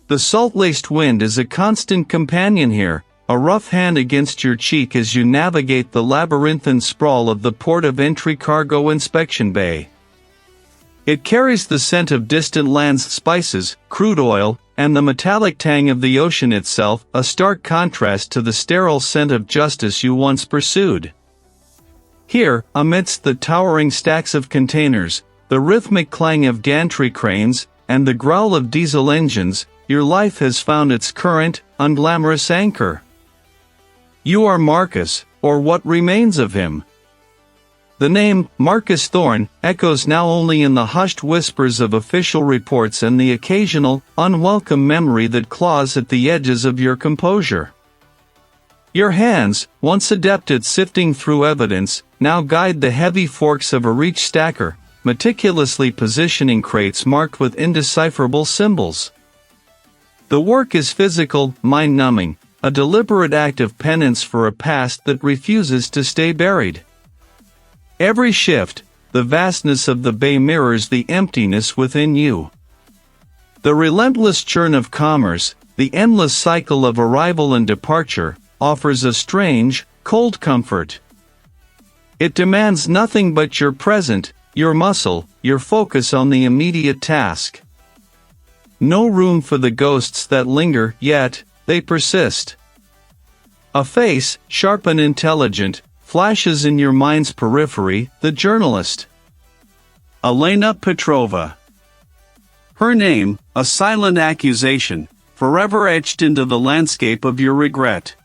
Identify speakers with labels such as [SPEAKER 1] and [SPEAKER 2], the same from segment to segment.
[SPEAKER 1] The salt-laced wind is a constant companion here, a rough hand against your cheek as you navigate the labyrinthine sprawl of the port of entry cargo inspection bay. It carries the scent of distant lands' spices, crude oil, and the metallic tang of the ocean itself, a stark contrast to the sterile scent of justice you once pursued. Here, amidst the towering stacks of containers, the rhythmic clang of gantry cranes, and the growl of diesel engines, your life has found its current, unglamorous anchor. You are Marcus, or what remains of him. The name, Marcus Thorne, echoes now only in the hushed whispers of official reports and the occasional, unwelcome memory that claws at the edges of your composure. Your hands, once adept at sifting through evidence, now guide the heavy forks of a reach stacker, meticulously positioning crates marked with indecipherable symbols. The work is physical, mind-numbing, a deliberate act of penance for a past that refuses to stay buried. Every shift, the vastness of the bay mirrors the emptiness within you. The relentless churn of commerce, the endless cycle of arrival and departure, offers a strange, cold comfort. It demands nothing but your present, your muscle, your focus on the immediate task. No room for the ghosts that linger, yet they persist. A face, sharp and intelligent, flashes in your mind's periphery, the journalist. Elena Petrova. Her name, a silent accusation, forever etched into the landscape of your regret.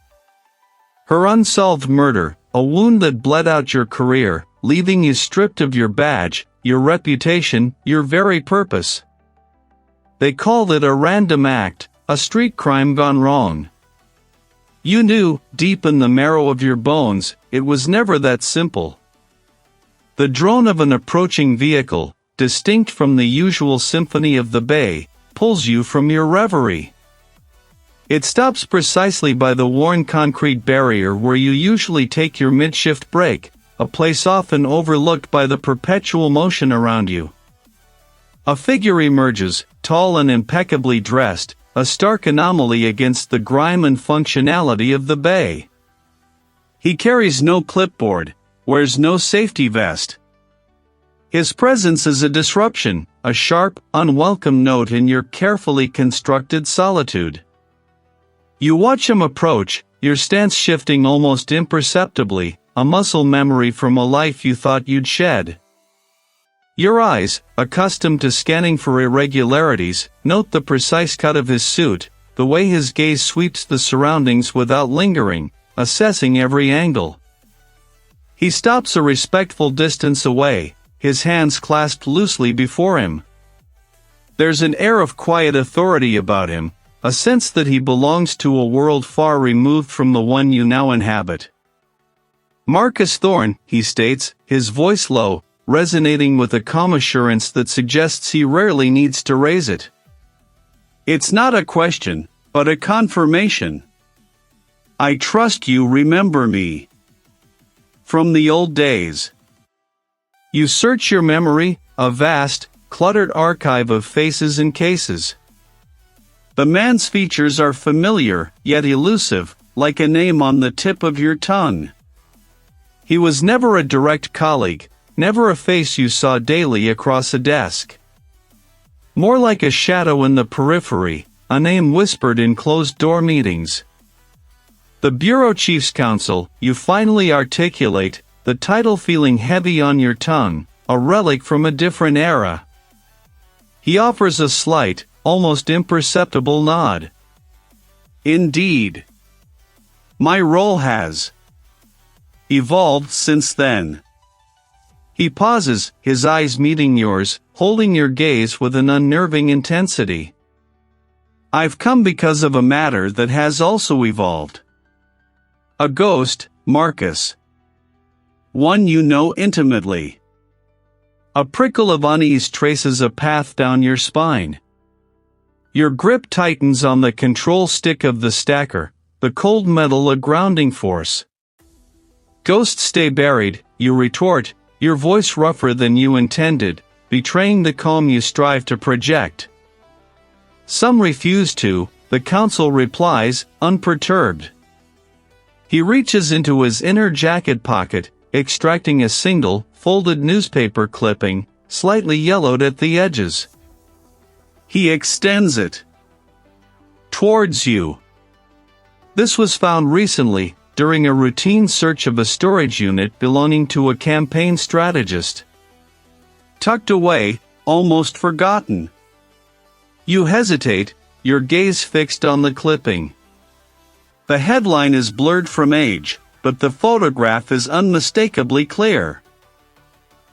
[SPEAKER 1] Her unsolved murder, a wound that bled out your career, leaving you stripped of your badge, your reputation, your very purpose. They called it a random act, a street crime gone wrong. You knew, deep in the marrow of your bones, it was never that simple. The drone of an approaching vehicle, distinct from the usual symphony of the bay, pulls you from your reverie. It stops precisely by the worn concrete barrier where you usually take your mid-shift break, a place often overlooked by the perpetual motion around you. A figure emerges, tall and impeccably dressed, a stark anomaly against the grime and functionality of the bay. He carries no clipboard, wears no safety vest. His presence is a disruption, a sharp, unwelcome note in your carefully constructed solitude. You watch him approach, your stance shifting almost imperceptibly, a muscle memory from a life you thought you'd shed. Your eyes, accustomed to scanning for irregularities, note the precise cut of his suit, the way his gaze sweeps the surroundings without lingering, assessing every angle. He stops a respectful distance away, his hands clasped loosely before him. There's an air of quiet authority about him, a sense that he belongs to a world far removed from the one you now inhabit. Marcus Thorne, he states, his voice low, resonating with a calm assurance that suggests he rarely needs to raise it. It's not a question, but a confirmation. I trust you remember me. From the old days. You search your memory, a vast, cluttered archive of faces and cases. The man's features are familiar, yet elusive, like a name on the tip of your tongue. He was never a direct colleague, never a face you saw daily across a desk. More like a shadow in the periphery, a name whispered in closed-door meetings. The bureau chief's counsel, you finally articulate, the title feeling heavy on your tongue, a relic from a different era. He offers a slight, almost imperceptible nod. Indeed. My role has evolved since then. He pauses, his eyes meeting yours, holding your gaze with an unnerving intensity. I've come because of a matter that has also evolved. A ghost, Marcus. One you know intimately. A prickle of unease traces a path down your spine. Your grip tightens on the control stick of the stacker, the cold metal a grounding force. Ghosts stay buried, you retort, your voice rougher than you intended, betraying the calm you strive to project. Some refuse to, the counsel replies, unperturbed. He reaches into his inner jacket pocket, extracting a single, folded newspaper clipping, slightly yellowed at the edges. He extends it towards you. This was found recently, during a routine search of a storage unit belonging to a campaign strategist. Tucked away, almost forgotten. You hesitate, your gaze fixed on the clipping. The headline is blurred from age, but the photograph is unmistakably clear.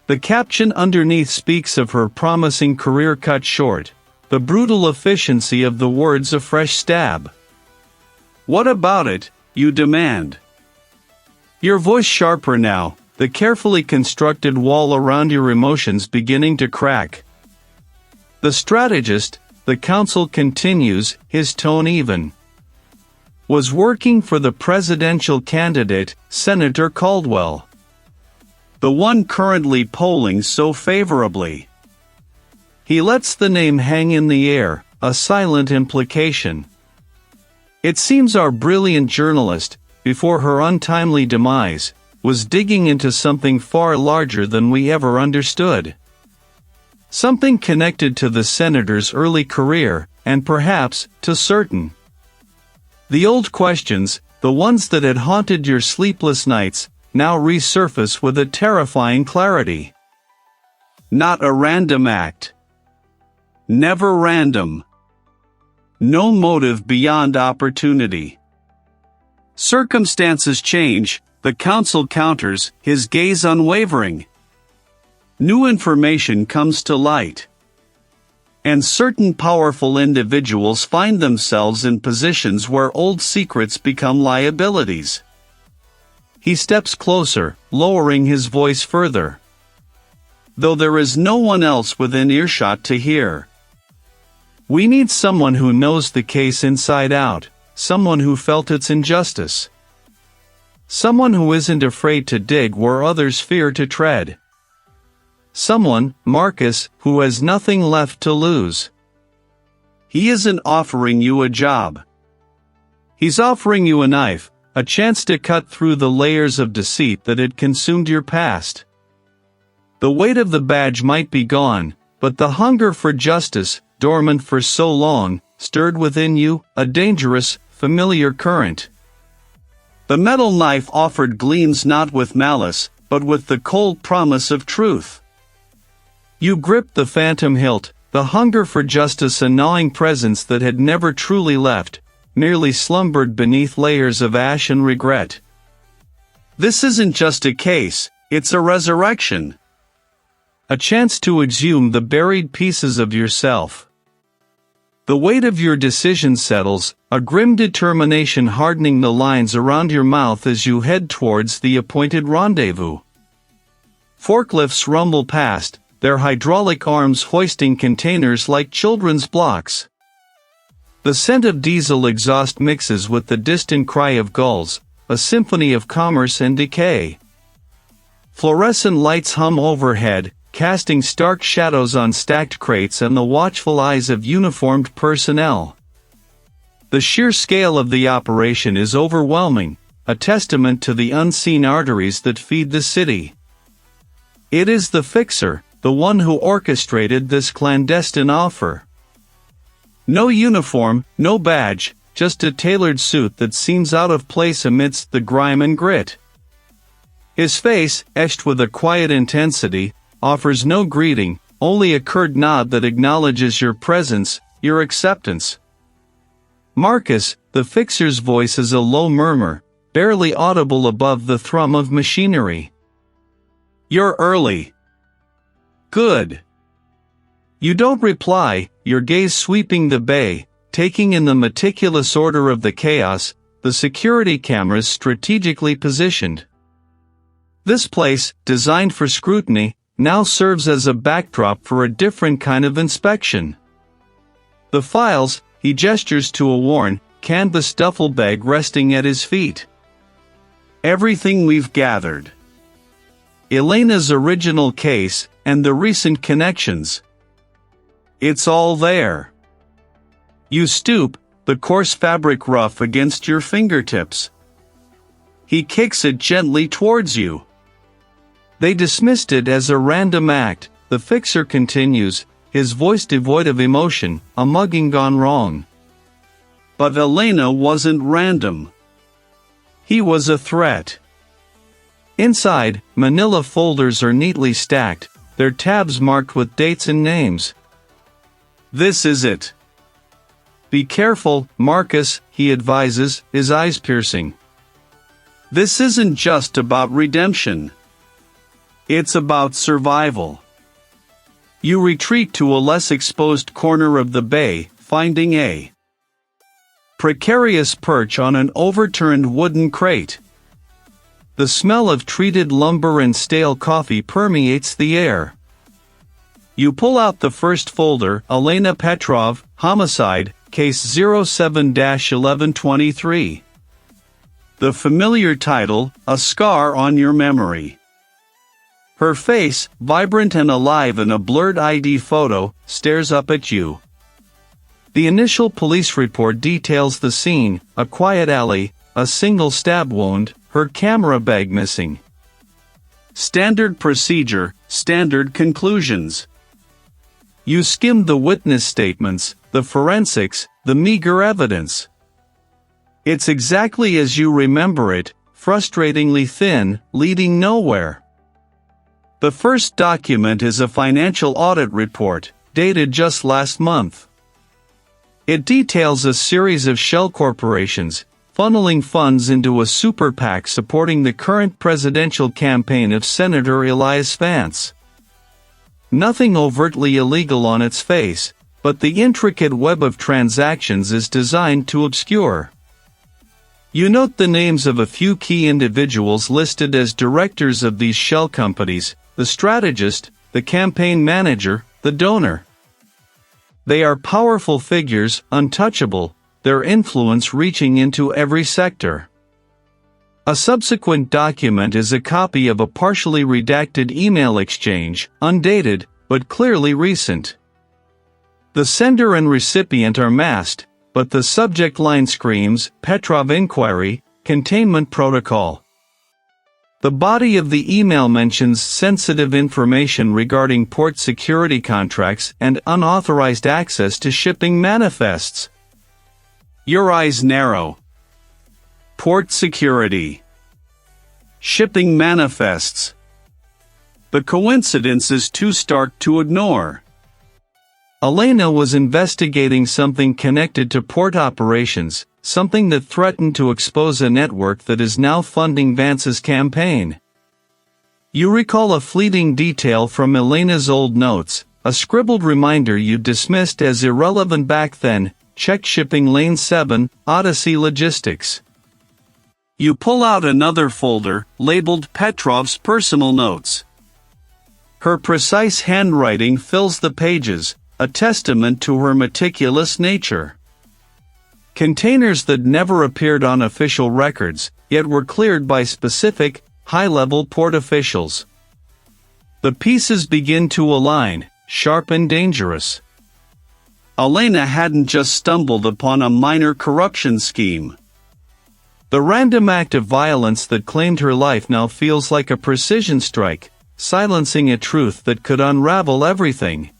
[SPEAKER 1] The caption underneath speaks of her promising career cut short, the brutal efficiency of the words a fresh stab. What about it, you demand? Your voice sharper now, the carefully constructed wall around your emotions beginning to crack. The strategist, the counsel continues, his tone even. Was working for the presidential candidate, Senator Caldwell. The one currently polling so favorably. He lets the name hang in the air, a silent implication. It seems our brilliant journalist, before her untimely demise, was digging into something far larger than we ever understood. Something connected to the senator's early career, and perhaps, to certain. The old questions, the ones that had haunted your sleepless nights, now resurface with a terrifying clarity. Not a random act. Never random. No motive beyond opportunity. Circumstances change, the counsel counters, his gaze unwavering. New information comes to light. And certain powerful individuals find themselves in positions where old secrets become liabilities. He steps closer, lowering his voice further. Though there is no one else within earshot to hear. We need someone who knows the case inside out, someone who felt its injustice. Someone who isn't afraid to dig where others fear to tread. Someone, Marcus, who has nothing left to lose. He isn't offering you a job. He's offering you a knife, a chance to cut through the layers of deceit that had consumed your past. The weight of the badge might be gone, but the hunger for justice, dormant for so long, stirred within you, a dangerous, familiar current. The metal knife offered gleams not with malice, but with the cold promise of truth. You gripped the phantom hilt, the hunger for justice, a gnawing presence that had never truly left, merely slumbered beneath layers of ash and regret. This isn't just a case, it's a resurrection. A chance to exhume the buried pieces of yourself. The weight of your decision settles, a grim determination hardening the lines around your mouth as you head towards the appointed rendezvous. Forklifts rumble past, their hydraulic arms hoisting containers like children's blocks. The scent of diesel exhaust mixes with the distant cry of gulls, a symphony of commerce and decay. Fluorescent lights hum overhead, casting stark shadows on stacked crates and the watchful eyes of uniformed personnel. The sheer scale of the operation is overwhelming, a testament to the unseen arteries that feed the city. It is the fixer, the one who orchestrated this clandestine offer. No uniform, no badge, just a tailored suit that seems out of place amidst the grime and grit. His face, etched with a quiet intensity, offers no greeting, only a curt nod that acknowledges your presence, your acceptance. Marcus, the fixer's voice is a low murmur, barely audible above the thrum of machinery. You're early. Good. You don't reply, your gaze sweeping the bay, taking in the meticulous order of the chaos, the security cameras strategically positioned. This place, designed for scrutiny, now serves as a backdrop for a different kind of inspection. The files, he gestures to a worn, canvas duffel bag resting at his feet. Everything we've gathered. Elena's original case, and the recent connections. It's all there. You stoop, the coarse fabric rough against your fingertips. He kicks it gently towards you. They dismissed it as a random act, the fixer continues, his voice devoid of emotion, a mugging gone wrong. But Elena wasn't random. He was a threat. Inside, manila folders are neatly stacked, their tabs marked with dates and names. This is it. Be careful, Marcus, he advises, his eyes piercing. This isn't just about redemption. It's about survival. You retreat to a less exposed corner of the bay, finding a precarious perch on an overturned wooden crate. The smell of treated lumber and stale coffee permeates the air. You pull out the first folder, Elena Petrova, Homicide, Case 07-1123. The familiar title, a scar on your memory. Her face, vibrant and alive in a blurred ID photo, stares up at you. The initial police report details the scene, a quiet alley, a single stab wound, her camera bag missing. Standard procedure, standard conclusions. You skim the witness statements, the forensics, the meager evidence. It's exactly as you remember it, frustratingly thin, leading nowhere. The first document is a financial audit report, dated just last month. It details a series of shell corporations, funneling funds into a super PAC supporting the current presidential campaign of Senator Elias Vance. Nothing overtly illegal on its face, but the intricate web of transactions is designed to obscure. You note the names of a few key individuals listed as directors of these shell companies, the strategist, the campaign manager, the donor. They are powerful figures, untouchable, their influence reaching into every sector. A subsequent document is a copy of a partially redacted email exchange, undated, but clearly recent. The sender and recipient are masked, but the subject line screams, Petrov Inquiry, Containment Protocol. The body of the email mentions sensitive information regarding port security contracts and unauthorized access to shipping manifests. Your eyes narrow. Port security. Shipping manifests. The coincidence is too stark to ignore. Elena was investigating something connected to port operations, something that threatened to expose a network that is now funding Vance's campaign. You recall a fleeting detail from Elena's old notes, a scribbled reminder you dismissed as irrelevant back then, check shipping lane 7, Odyssey Logistics. You pull out another folder, labeled Petrov's personal notes. Her precise handwriting fills the pages, a testament to her meticulous nature. Containers that never appeared on official records, yet were cleared by specific, high-level port officials. The pieces begin to align, sharp and dangerous. Elena hadn't just stumbled upon a minor corruption scheme. The random act of violence that claimed her life now feels like a precision strike, silencing a truth that could unravel everything.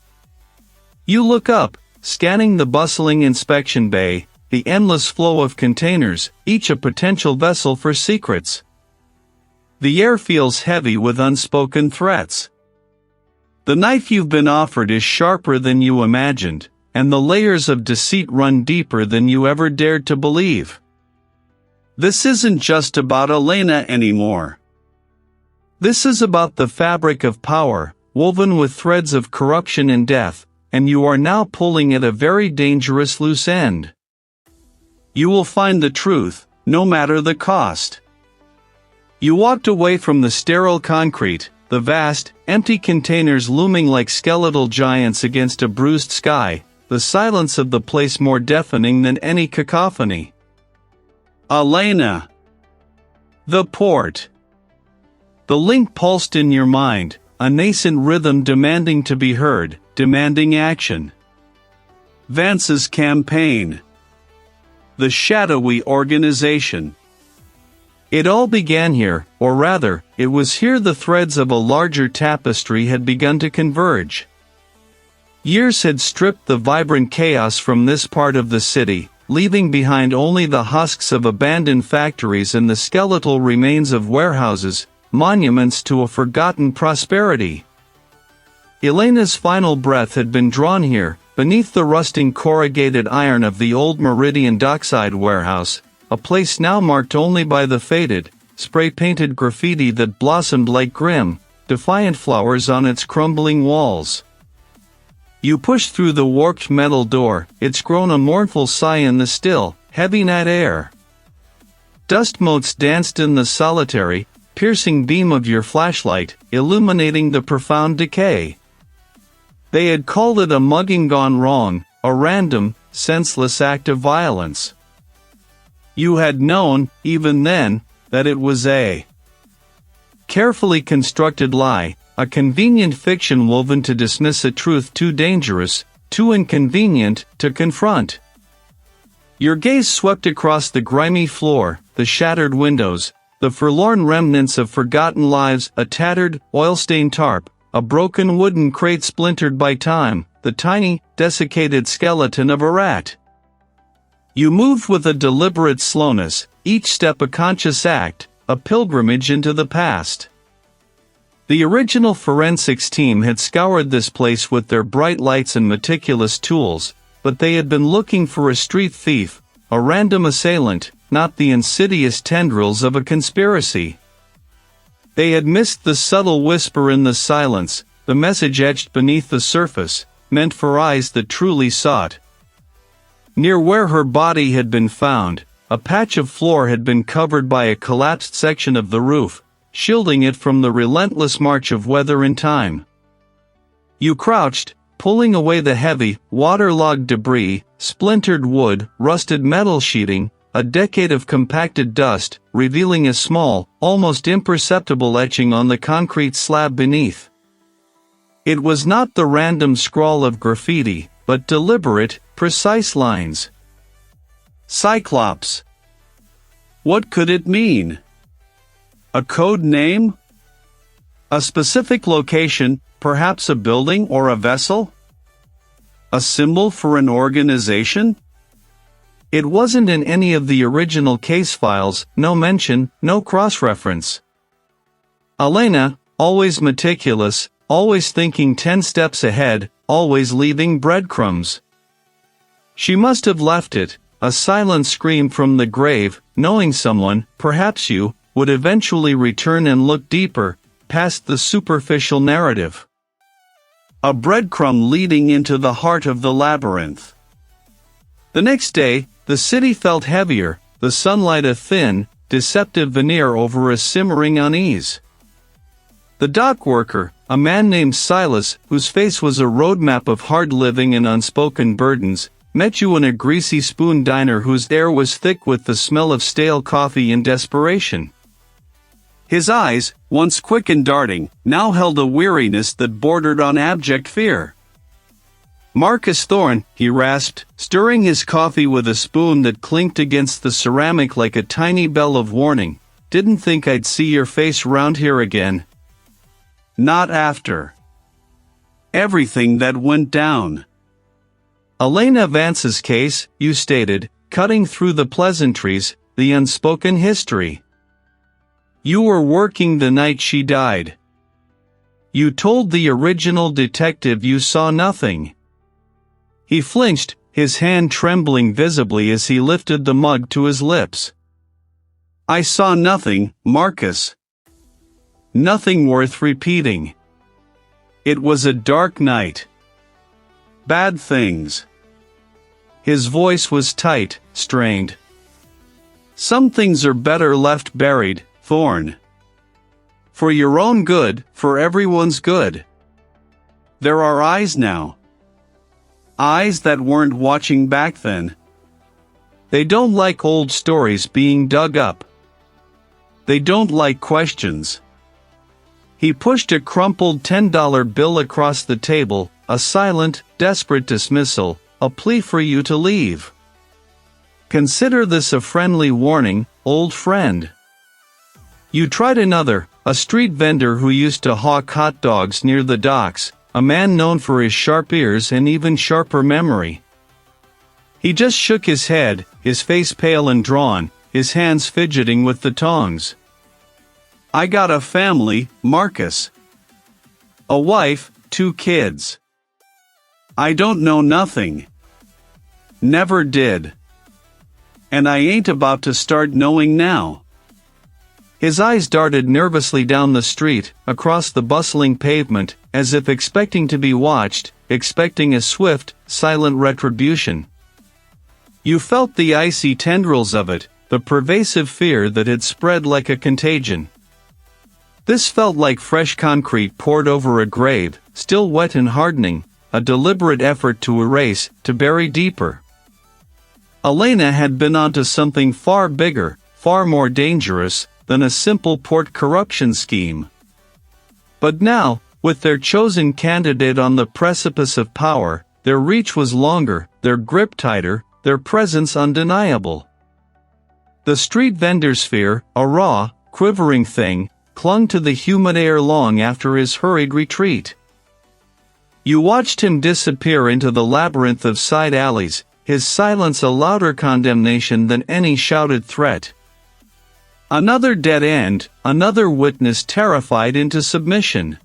[SPEAKER 1] You look up, scanning the bustling inspection bay, the endless flow of containers, each a potential vessel for secrets. The air feels heavy with unspoken threats. The knife you've been offered is sharper than you imagined, and the layers of deceit run deeper than you ever dared to believe. This isn't just about Elena anymore. This is about the fabric of power, woven with threads of corruption and death, and you are now pulling at a very dangerous loose end. You will find the truth, no matter the cost. You walked away from the sterile concrete, the vast, empty containers looming like skeletal giants against a bruised sky, the silence of the place more deafening than any cacophony. Elena. The port. The link pulsed in your mind, a nascent rhythm demanding to be heard, demanding action.
[SPEAKER 2] Vance's campaign. The shadowy organization.
[SPEAKER 1] It all began here, or rather, it was here the threads of a larger tapestry had begun to converge. Years had stripped the vibrant chaos from this part of the city, leaving behind only the husks of abandoned factories and the skeletal remains of warehouses, monuments to a forgotten prosperity. Elena's final breath had been drawn here, beneath the rusting corrugated iron of the old Meridian Dockside warehouse, a place now marked only by the faded, spray-painted graffiti that blossomed like grim, defiant flowers on its crumbling walls. You push through the warped metal door, it's grown a mournful sigh in the still, heavy night air. Dust motes danced in the solitary, piercing beam of your flashlight, illuminating the profound decay. They had called it a mugging gone wrong, a random, senseless act of violence. You had known, even then, that it was a carefully constructed lie, a convenient fiction woven to dismiss a truth too dangerous, too inconvenient, to confront. Your gaze swept across the grimy floor, the shattered windows, the forlorn remnants of forgotten lives, a tattered, oil-stained tarp, a broken wooden crate splintered by time, the tiny, desiccated skeleton of a rat. You moved with a deliberate slowness, each step a conscious act, a pilgrimage into the past. The original forensics team had scoured this place with their bright lights and meticulous tools, but they had been looking for a street thief, a random assailant, not the insidious tendrils of a conspiracy. They had missed the subtle whisper in the silence, the message etched beneath the surface, meant for eyes that truly sought. Near where her body had been found, a patch of floor had been covered by a collapsed section of the roof, shielding it from the relentless march of weather and time. You crouched, pulling away the heavy, waterlogged debris, splintered wood, rusted metal sheeting, a decade of compacted dust, revealing a small, almost imperceptible etching on the concrete slab beneath. It was not the random scrawl of graffiti, but deliberate, precise lines. Cyclops. What could it mean? A code name? A specific location, perhaps a building or a vessel? A symbol for an organization? It wasn't in any of the original case files, no mention, no cross-reference. Elena, always meticulous, always thinking 10 steps ahead, always leaving breadcrumbs. She must have left it, a silent scream from the grave, knowing someone, perhaps you, would eventually return and look deeper, past the superficial narrative. A breadcrumb leading into the heart of the labyrinth. The next day, the city felt heavier, the sunlight a thin, deceptive veneer over a simmering unease. The dock worker, a man named Silas, whose face was a roadmap of hard living and unspoken burdens, met you in a greasy spoon diner whose air was thick with the smell of stale coffee and desperation. His eyes, once quick and darting, now held a weariness that bordered on abject fear. "Marcus Thorne," he rasped, stirring his coffee with a spoon that clinked against the ceramic like a tiny bell of warning, "didn't think I'd see your face round here again. Not after everything that went down." Elena Vance's case, you stated, cutting through the pleasantries, the unspoken history. You were working the night she died. You told the original detective you saw nothing. He flinched, his hand trembling visibly as he lifted the mug to his lips. "I saw nothing, Marcus. Nothing worth repeating. It was a dark night. Bad things." His voice was tight, strained. "Some things are better left buried, Thorne. For your own good, for everyone's good. There are eyes now. Eyes that weren't watching back then. They don't like old stories being dug up. They don't like questions." He pushed a crumpled $10 bill across the table, a silent, desperate dismissal, a plea for you to leave. Consider this a friendly warning, old friend. You tried another, a street vendor who used to hawk hot dogs near the docks, a man known for his sharp ears and even sharper memory. He just shook his head, his face pale and drawn, his hands fidgeting with the tongs.
[SPEAKER 2] I got a family, Marcus. A wife, 2 kids. I don't know nothing. Never did. And I ain't about to start knowing now.
[SPEAKER 1] His eyes darted nervously down the street, across the bustling pavement, as if expecting to be watched, expecting a swift, silent retribution. You felt the icy tendrils of it, the pervasive fear that had spread like a contagion. This felt like fresh concrete poured over a grave, still wet and hardening, a deliberate effort to erase, to bury deeper. Elena had been onto something far bigger, far more dangerous, than a simple port corruption scheme. But now, with their chosen candidate on the precipice of power, their reach was longer, their grip tighter, their presence undeniable. The street vendor's fear, a raw, quivering thing, clung to the humid air long after his hurried retreat. You watched him disappear into the labyrinth of side alleys, his silence a louder condemnation than any shouted threat. Another dead end, another witness terrified into submission.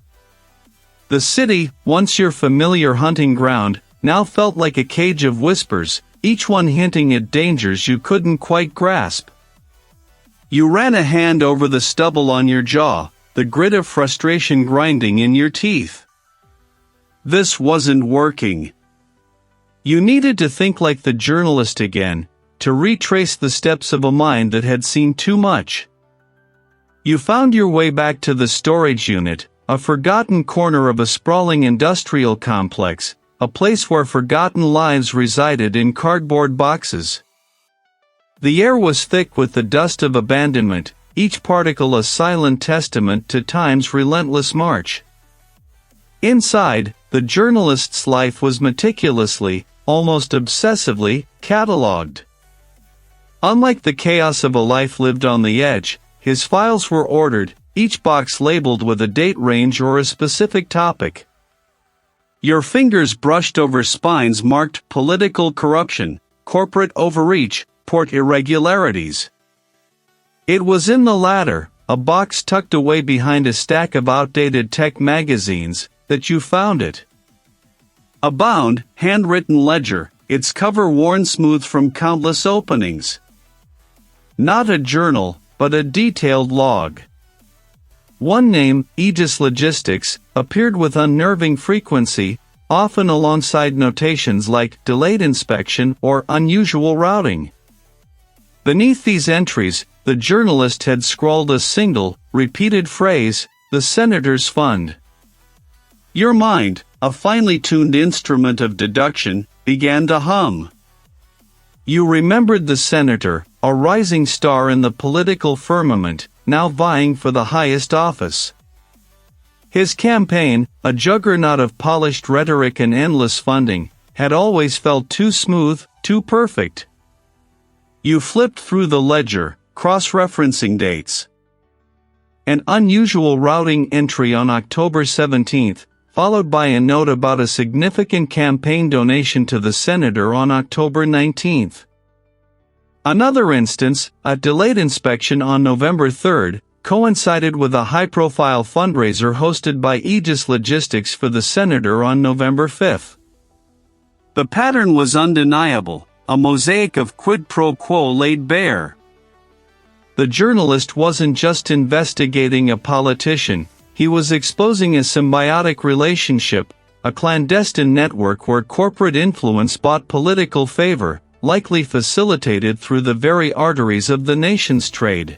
[SPEAKER 1] The city, once your familiar hunting ground, now felt like a cage of whispers, each one hinting at dangers you couldn't quite grasp. You ran a hand over the stubble on your jaw, the grit of frustration grinding in your teeth. This wasn't working. You needed to think like the journalist again, to retrace the steps of a mind that had seen too much. You found your way back to the storage unit, a forgotten corner of a sprawling industrial complex, a place where forgotten lives resided in cardboard boxes. The air was thick with the dust of abandonment, each particle a silent testament to time's relentless march. Inside, the journalist's life was meticulously, almost obsessively, catalogued. Unlike the chaos of a life lived on the edge, his files were ordered, each box labeled with a date range or a specific topic. Your fingers brushed over spines marked political corruption, corporate overreach, port irregularities. It was in the latter, a box tucked away behind a stack of outdated tech magazines, that you found it. A bound, handwritten ledger, its cover worn smooth from countless openings. Not a journal, but a detailed log. One name, Aegis Logistics, appeared with unnerving frequency, often alongside notations like delayed inspection or unusual routing. Beneath these entries, the journalist had scrawled a single, repeated phrase, the Senator's Fund. Your mind, a finely tuned instrument of deduction, began to hum. You remembered the senator, a rising star in the political firmament, now vying for the highest office. His campaign, a juggernaut of polished rhetoric and endless funding, had always felt too smooth, too perfect. You flipped through the ledger, cross-referencing dates. An unusual routing entry on October 17th, followed by a note about a significant campaign donation to the senator on October 19th. Another instance, a delayed inspection on November 3rd, coincided with a high-profile fundraiser hosted by Aegis Logistics for the senator on November 5th. The pattern was undeniable, a mosaic of quid pro quo laid bare. The journalist wasn't just investigating a politician, he was exposing a symbiotic relationship, a clandestine network where corporate influence bought political favor, likely facilitated through the very arteries of the nation's trade.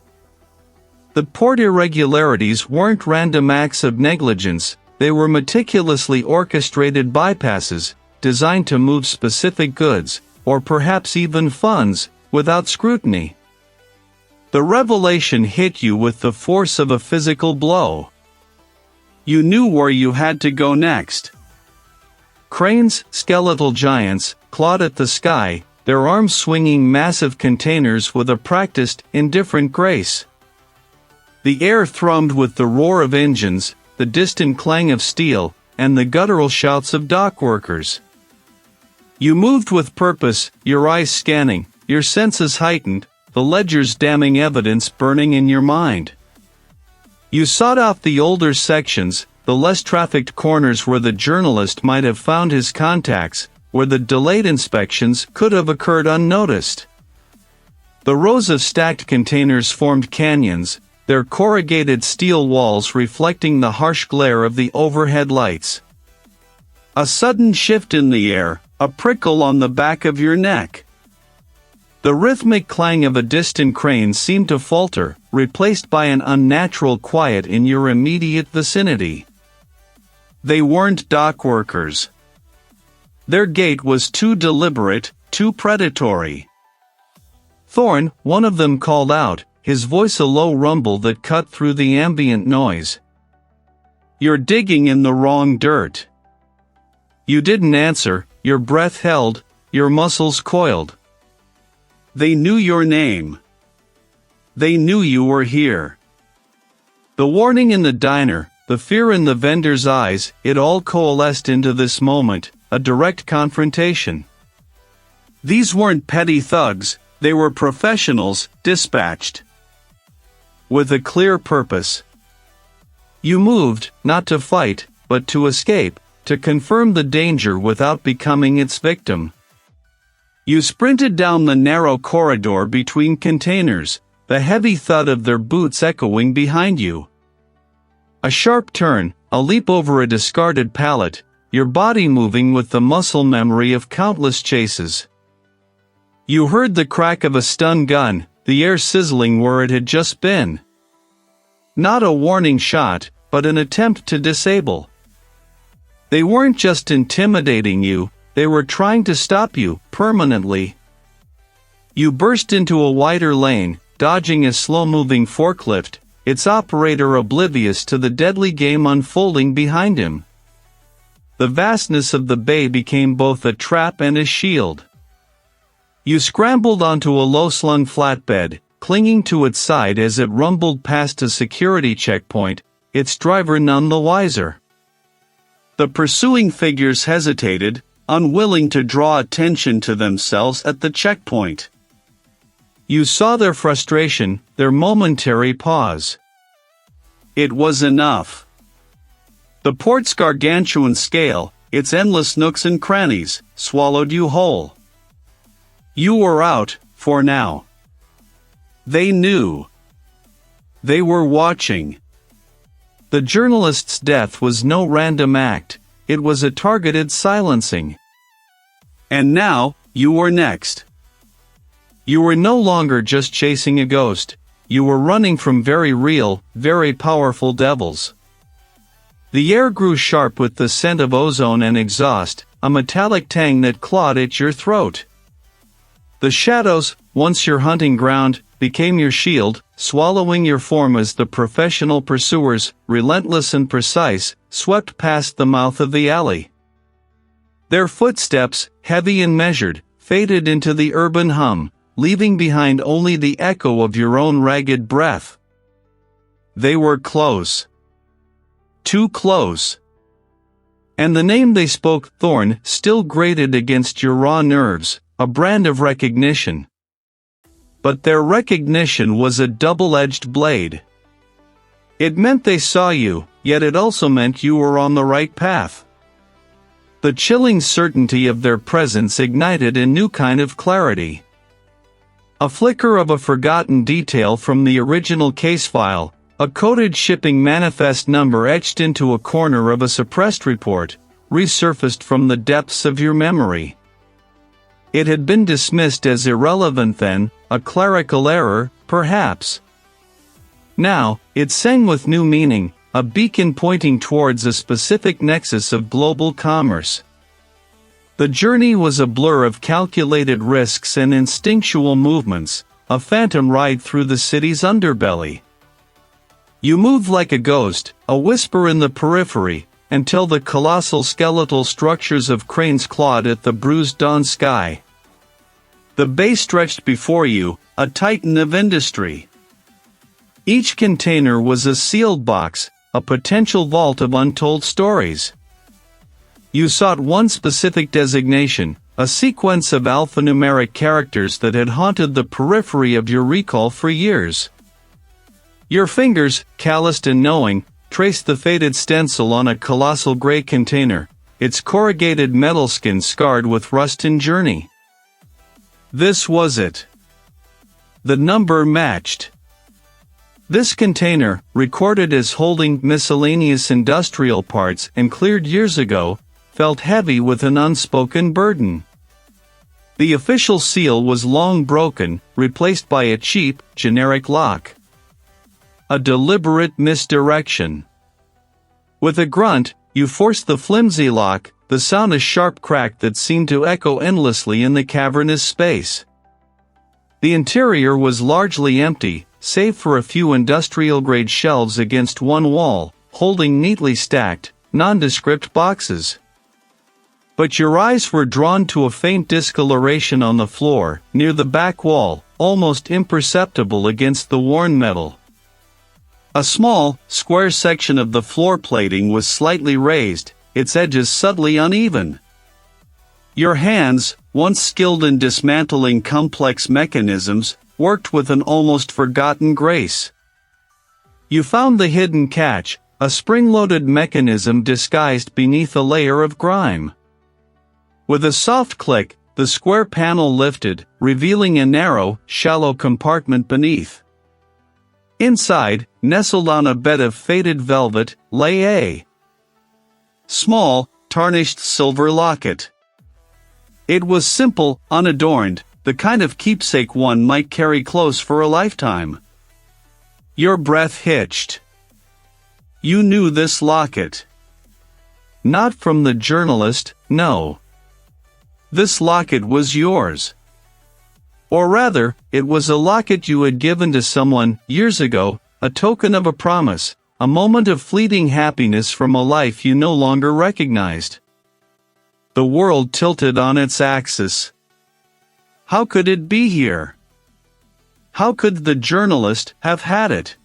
[SPEAKER 1] The port irregularities weren't random acts of negligence, they were meticulously orchestrated bypasses, designed to move specific goods, or perhaps even funds, without scrutiny. The revelation hit you with the force of a physical blow. You knew where you had to go next. Cranes, skeletal giants, clawed at the sky, their arms swinging massive containers with a practiced, indifferent grace. The air thrummed with the roar of engines, the distant clang of steel, and the guttural shouts of dock workers. You moved with purpose, your eyes scanning, your senses heightened, the ledger's damning evidence burning in your mind. You sought out the older sections, the less trafficked corners where the journalist might have found his contacts, where the delayed inspections could have occurred unnoticed. The rows of stacked containers formed canyons, their corrugated steel walls reflecting the harsh glare of the overhead lights. A sudden shift in the air, a prickle on the back of your neck. The rhythmic clang of a distant crane seemed to falter, replaced by an unnatural quiet in your immediate vicinity. They weren't dock workers. Their gait was too deliberate, too predatory. Thorne, one of them, called out, his voice a low rumble that cut through the ambient noise. "You're digging in the wrong dirt." You didn't answer, your breath held, your muscles coiled. They knew your name. They knew you were here. The warning in the diner, the fear in the vendor's eyes, it all coalesced into this moment, a direct confrontation. These weren't petty thugs, they were professionals, dispatched with a clear purpose. You moved, not to fight, but to escape, to confirm the danger without becoming its victim. You sprinted down the narrow corridor between containers, the heavy thud of their boots echoing behind you. A sharp turn, a leap over a discarded pallet, your body moving with the muscle memory of countless chases. You heard the crack of a stun gun, the air sizzling where it had just been. Not a warning shot, but an attempt to disable. They weren't just intimidating you, they were trying to stop you, permanently. You burst into a wider lane, dodging a slow-moving forklift, its operator oblivious to the deadly game unfolding behind him. The vastness of the bay became both a trap and a shield. You scrambled onto a low-slung flatbed, clinging to its side as it rumbled past a security checkpoint, its driver none the wiser. The pursuing figures hesitated, unwilling to draw attention to themselves at the checkpoint. You saw their frustration, their momentary pause. It was enough. The port's gargantuan scale, its endless nooks and crannies, swallowed you whole. You were out, for now. They knew. They were watching. The journalist's death was no random act, it was a targeted silencing. And now, you were next. You were no longer just chasing a ghost, you were running from very real, very powerful devils. The air grew sharp with the scent of ozone and exhaust, a metallic tang that clawed at your throat. The shadows, once your hunting ground, became your shield, swallowing your form as the professional pursuers, relentless and precise, swept past the mouth of the alley. Their footsteps, heavy and measured, faded into the urban hum, leaving behind only the echo of your own ragged breath. They were close. Too close. And the name they spoke, Thorne, still grated against your raw nerves, a brand of recognition. But their recognition was a double-edged blade. It meant they saw you, yet it also meant you were on the right path. The chilling certainty of their presence ignited a new kind of clarity. A flicker of a forgotten detail from the original case file, a coded shipping manifest number etched into a corner of a suppressed report, resurfaced from the depths of your memory. It had been dismissed as irrelevant then, a clerical error, perhaps. Now, it sang with new meaning, a beacon pointing towards a specific nexus of global commerce. The journey was a blur of calculated risks and instinctual movements, a phantom ride through the city's underbelly. You moved like a ghost, a whisper in the periphery, until the colossal skeletal structures of cranes clawed at the bruised dawn sky. The bay stretched before you, a titan of industry. Each container was a sealed box, a potential vault of untold stories. You sought one specific designation, a sequence of alphanumeric characters that had haunted the periphery of your recall for years. Your fingers, calloused and knowing, traced the faded stencil on a colossal gray container, its corrugated metal skin scarred with rust and journey. This was it. The number matched. This container, recorded as holding miscellaneous industrial parts and cleared years ago, felt heavy with an unspoken burden. The official seal was long broken, replaced by a cheap, generic lock. A deliberate misdirection. With a grunt, you forced the flimsy lock, the sound a sharp crack that seemed to echo endlessly in the cavernous space. The interior was largely empty, save for a few industrial-grade shelves against one wall, holding neatly stacked, nondescript boxes. But your eyes were drawn to a faint discoloration on the floor, near the back wall, almost imperceptible against the worn metal. A small, square section of the floor plating was slightly raised, its edges subtly uneven. Your hands, once skilled in dismantling complex mechanisms, worked with an almost forgotten grace. You found the hidden catch, a spring-loaded mechanism disguised beneath a layer of grime. With a soft click, the square panel lifted, revealing a narrow, shallow compartment beneath. Inside, nestled on a bed of faded velvet, lay a small, tarnished silver locket. It was simple, unadorned, the kind of keepsake one might carry close for a lifetime. Your breath hitched. You knew this locket. Not from the journalist, no. This locket was yours. Or rather, it was a locket you had given to someone, years ago, a token of a promise, a moment of fleeting happiness from a life you no longer recognized. The world tilted on its axis. How could it be here? How could the journalist have had it?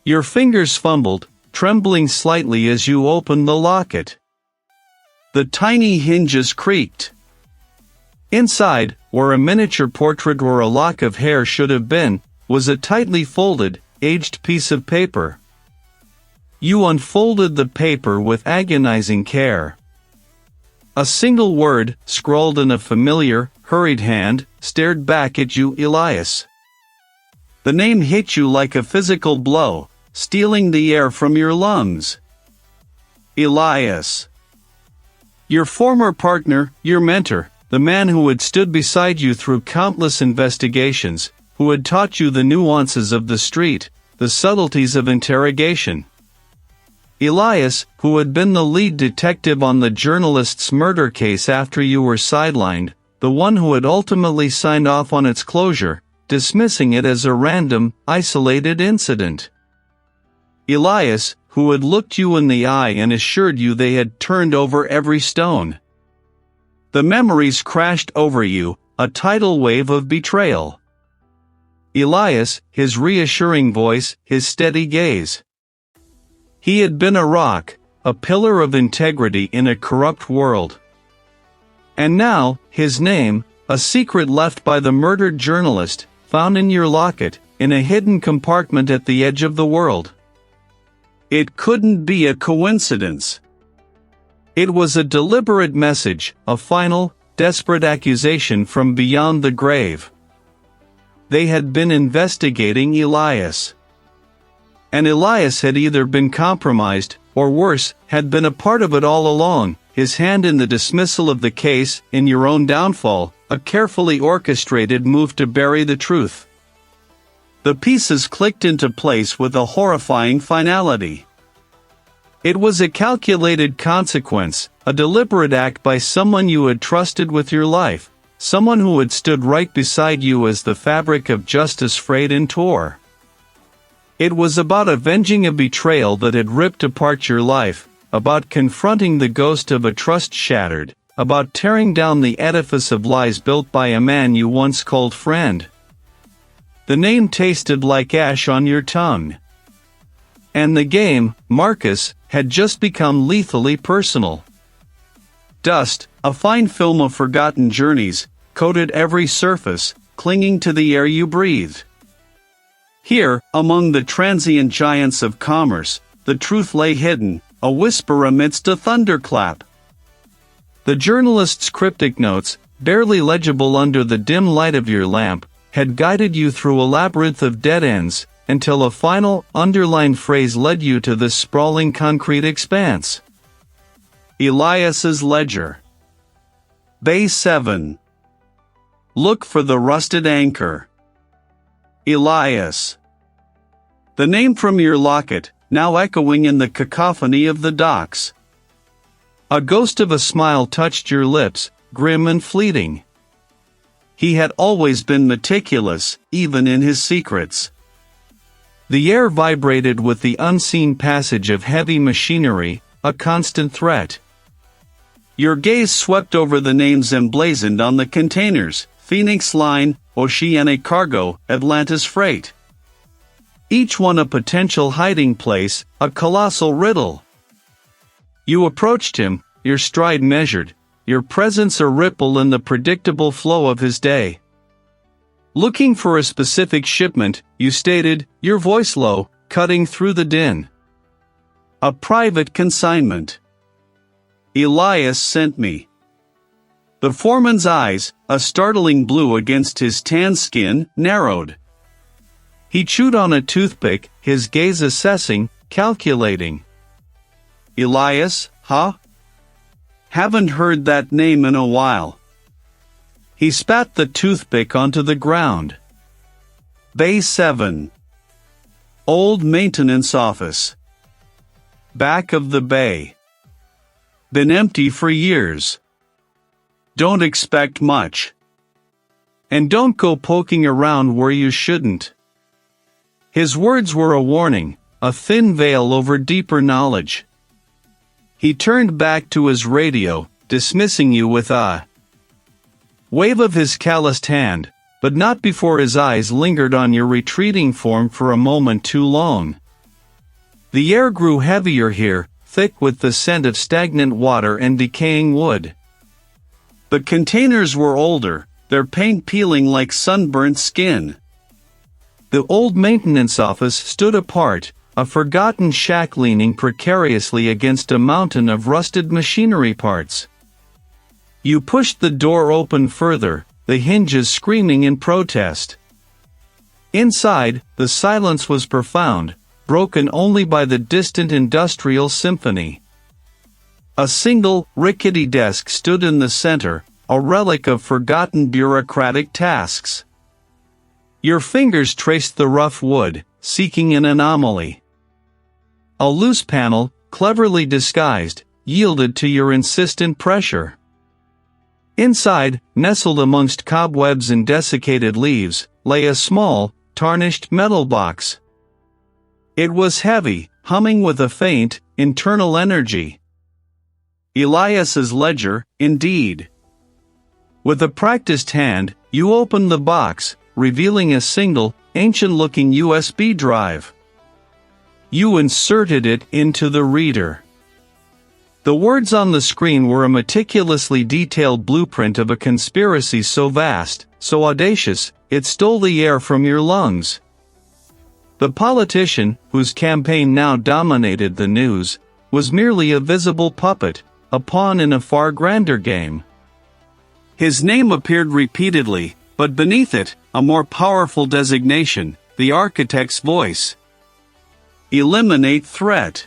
[SPEAKER 1] Your fingers fumbled, trembling slightly as you opened the locket. The tiny hinges creaked. Inside, where a miniature portrait or a lock of hair should have been, was a tightly folded, aged piece of paper. You unfolded the paper with agonizing care. A single word, scrawled in a familiar, hurried hand, stared back at you, Elias. The name hit you like a physical blow, stealing the air from your lungs. Elias. Your former partner, your mentor, the man who had stood beside you through countless investigations, who had taught you the nuances of the street, the subtleties of interrogation. Elias, who had been the lead detective on the journalist's murder case after you were sidelined, the one who had ultimately signed off on its closure, dismissing it as a random, isolated incident. Elias, who had looked you in the eye and assured you they had turned over every stone. The memories crashed over you, a tidal wave of betrayal. Elias, his reassuring voice, his steady gaze. He had been a rock, a pillar of integrity in a corrupt world. And now, his name, a secret left by the murdered journalist, found in your locket, in a hidden compartment at the edge of the world. It couldn't be a coincidence. It was a deliberate message, a final, desperate accusation from beyond the grave. They had been investigating Elias. And Elias had either been compromised, or worse, had been a part of it all along, his hand in the dismissal of the case, in your own downfall, a carefully orchestrated move to bury the truth. The pieces clicked into place with a horrifying finality. It was a calculated consequence, a deliberate act by someone you had trusted with your life, someone who had stood right beside you as the fabric of justice frayed and tore. It was about avenging a betrayal that had ripped apart your life, about confronting the ghost of a trust shattered, about tearing down the edifice of lies built by a man you once called friend. The name tasted like ash on your tongue. And the game, Marcus, had just become lethally personal. Dust, a fine film of forgotten journeys, coated every surface, clinging to the air you breathed. Here, among the transient giants of commerce, the truth lay hidden, a whisper amidst a thunderclap. The journalist's cryptic notes, barely legible under the dim light of your lamp, had guided you through a labyrinth of dead ends, until a final, underlined phrase led you to this sprawling concrete expanse. Elias's ledger. Bay 7. Look for the rusted anchor. Elias. The name from your locket, now echoing in the cacophony of the docks. A ghost of a smile touched your lips, grim and fleeting. He had always been meticulous, even in his secrets. The air vibrated with the unseen passage of heavy machinery, a constant threat. Your gaze swept over the names emblazoned on the containers: Phoenix Line, Oceanic Cargo, Atlantis Freight. Each one a potential hiding place, a colossal riddle. You approached him, your stride measured, your presence a ripple in the predictable flow of his day. Looking for a specific shipment, you stated, your voice low, cutting through the din. A private consignment. Elias sent me. The foreman's eyes, a startling blue against his tan skin, narrowed. He chewed on a toothpick, his gaze assessing, calculating. Elias, huh? Haven't heard that name in a while. He spat the toothpick onto the ground. Bay 7. Old maintenance office. Back of the bay. Been empty for years. Don't expect much. And don't go poking around where you shouldn't. His words were a warning, a thin veil over deeper knowledge. He turned back to his radio, dismissing you with a wave of his calloused hand, but not before his eyes lingered on your retreating form for a moment too long. The air grew heavier here, thick with the scent of stagnant water and decaying wood. The containers were older, their paint peeling like sunburnt skin. The old maintenance office stood apart, a forgotten shack leaning precariously against a mountain of rusted machinery parts. You pushed the door open further, the hinges screaming in protest. Inside, the silence was profound, broken only by the distant industrial symphony. A single, rickety desk stood in the center, a relic of forgotten bureaucratic tasks. Your fingers traced the rough wood, seeking an anomaly. A loose panel, cleverly disguised, yielded to your insistent pressure. Inside, nestled amongst cobwebs and desiccated leaves, lay a small, tarnished metal box. It was heavy, humming with a faint, internal energy. Elias's ledger, indeed. With a practiced hand, you opened the box, revealing a single, ancient-looking USB drive. You inserted it into the reader. The words on the screen were a meticulously detailed blueprint of a conspiracy so vast, so audacious, it stole the air from your lungs. The politician, whose campaign now dominated the news, was merely a visible puppet, a pawn in a far grander game. His name appeared repeatedly, but beneath it, a more powerful designation, the architect's voice. Eliminate threat.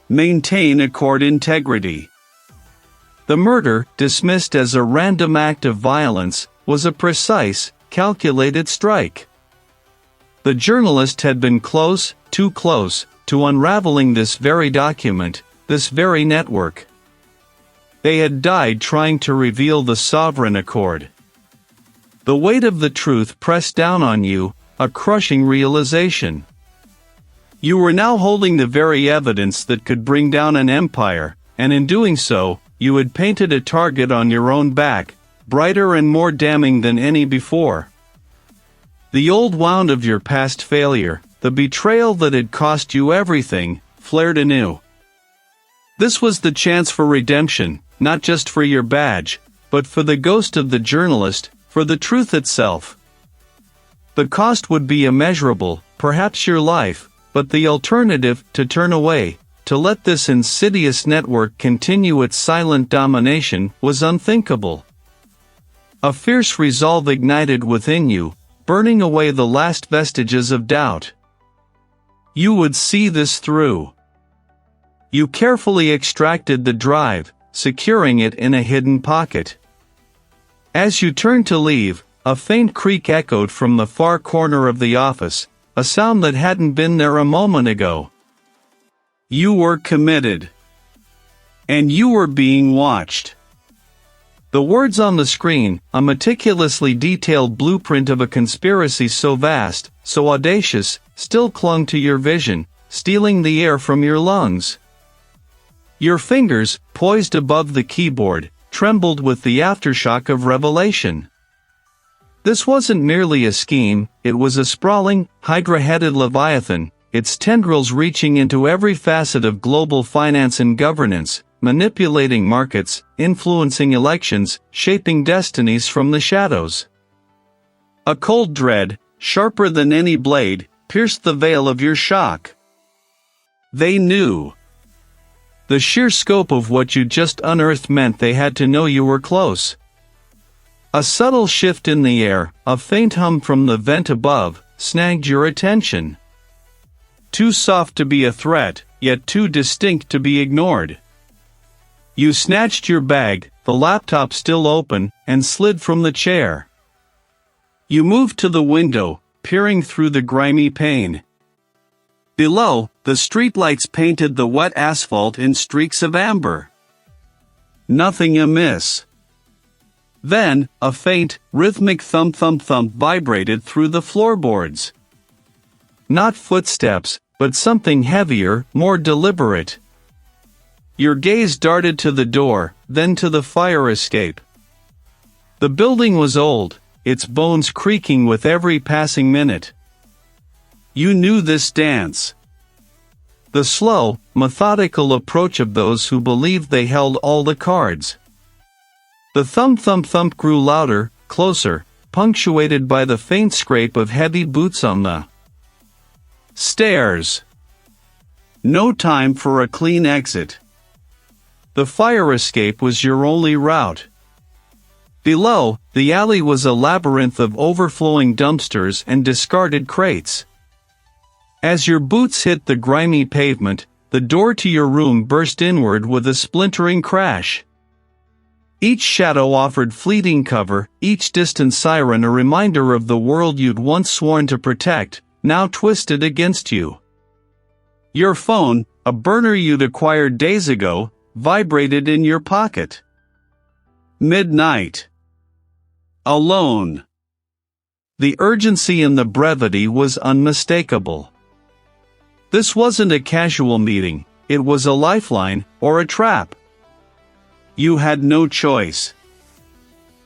[SPEAKER 1] Maintain accord integrity. The murder, dismissed as a random act of violence, was a precise, calculated strike. The journalist had been close, too close, to unraveling this very document, this very network. They had died trying to reveal the sovereign accord. The weight of the truth pressed down on you, a crushing realization.
[SPEAKER 2] You were now holding the very evidence that could bring down an empire, and in doing so, you had painted a target on your own back, brighter and more damning than any before. The old wound of your past failure, the betrayal that had cost you everything, flared anew. This was the chance for redemption, not just for your badge, but for the ghost of the journalist, for the truth itself. The cost would be immeasurable, perhaps your life, but the alternative, to turn away, to let this insidious network continue its silent domination, was unthinkable. A fierce resolve ignited within you, burning away the last vestiges of doubt. You would see this through. You carefully extracted the drive, securing it in a hidden pocket. As you turned to leave, a faint creak echoed from the far corner of the office, a sound that hadn't been there a moment ago. You were committed. And you were being watched. The words on the screen, a meticulously detailed blueprint of a conspiracy so vast, so audacious, still clung to your vision, stealing the air from your lungs. Your fingers, poised above the keyboard, trembled with the aftershock of revelation. This wasn't merely a scheme, it was a sprawling, hydra-headed leviathan, its tendrils reaching into every facet of global finance and governance, manipulating markets, influencing elections, shaping destinies from the shadows. A cold dread, sharper than any blade, pierced the veil of your shock. They knew. The sheer scope of what you just unearthed meant they had to know you were close. A subtle shift in the air, a faint hum from the vent above, snagged your attention. Too soft to be a threat, yet too distinct to be ignored. You snatched your bag, the laptop still open, and slid from the chair. You moved to the window, peering through the grimy pane. Below, the streetlights painted the wet asphalt in streaks of amber. Nothing amiss. Then, a faint, rhythmic thump-thump-thump vibrated through the floorboards. Not footsteps, but something heavier, more deliberate. Your gaze darted to the door, then to the fire escape. The building was old, its bones creaking with every passing minute. You knew this dance. The slow, methodical approach of those who believed they held all the cards. The thump-thump-thump grew louder, closer, punctuated by the faint scrape of heavy boots on the stairs. No time for a clean exit. The fire escape was your only route. Below, the alley was a labyrinth of overflowing dumpsters and discarded crates. As your boots hit the grimy pavement, the door to your room burst inward with a splintering crash. Each shadow offered fleeting cover, each distant siren a reminder of the world you'd once sworn to protect, now twisted against you. Your phone, a burner you'd acquired days ago, vibrated in your pocket. Midnight. Alone. The urgency and the brevity was unmistakable. This wasn't a casual meeting, it was a lifeline, or a trap. You had no choice.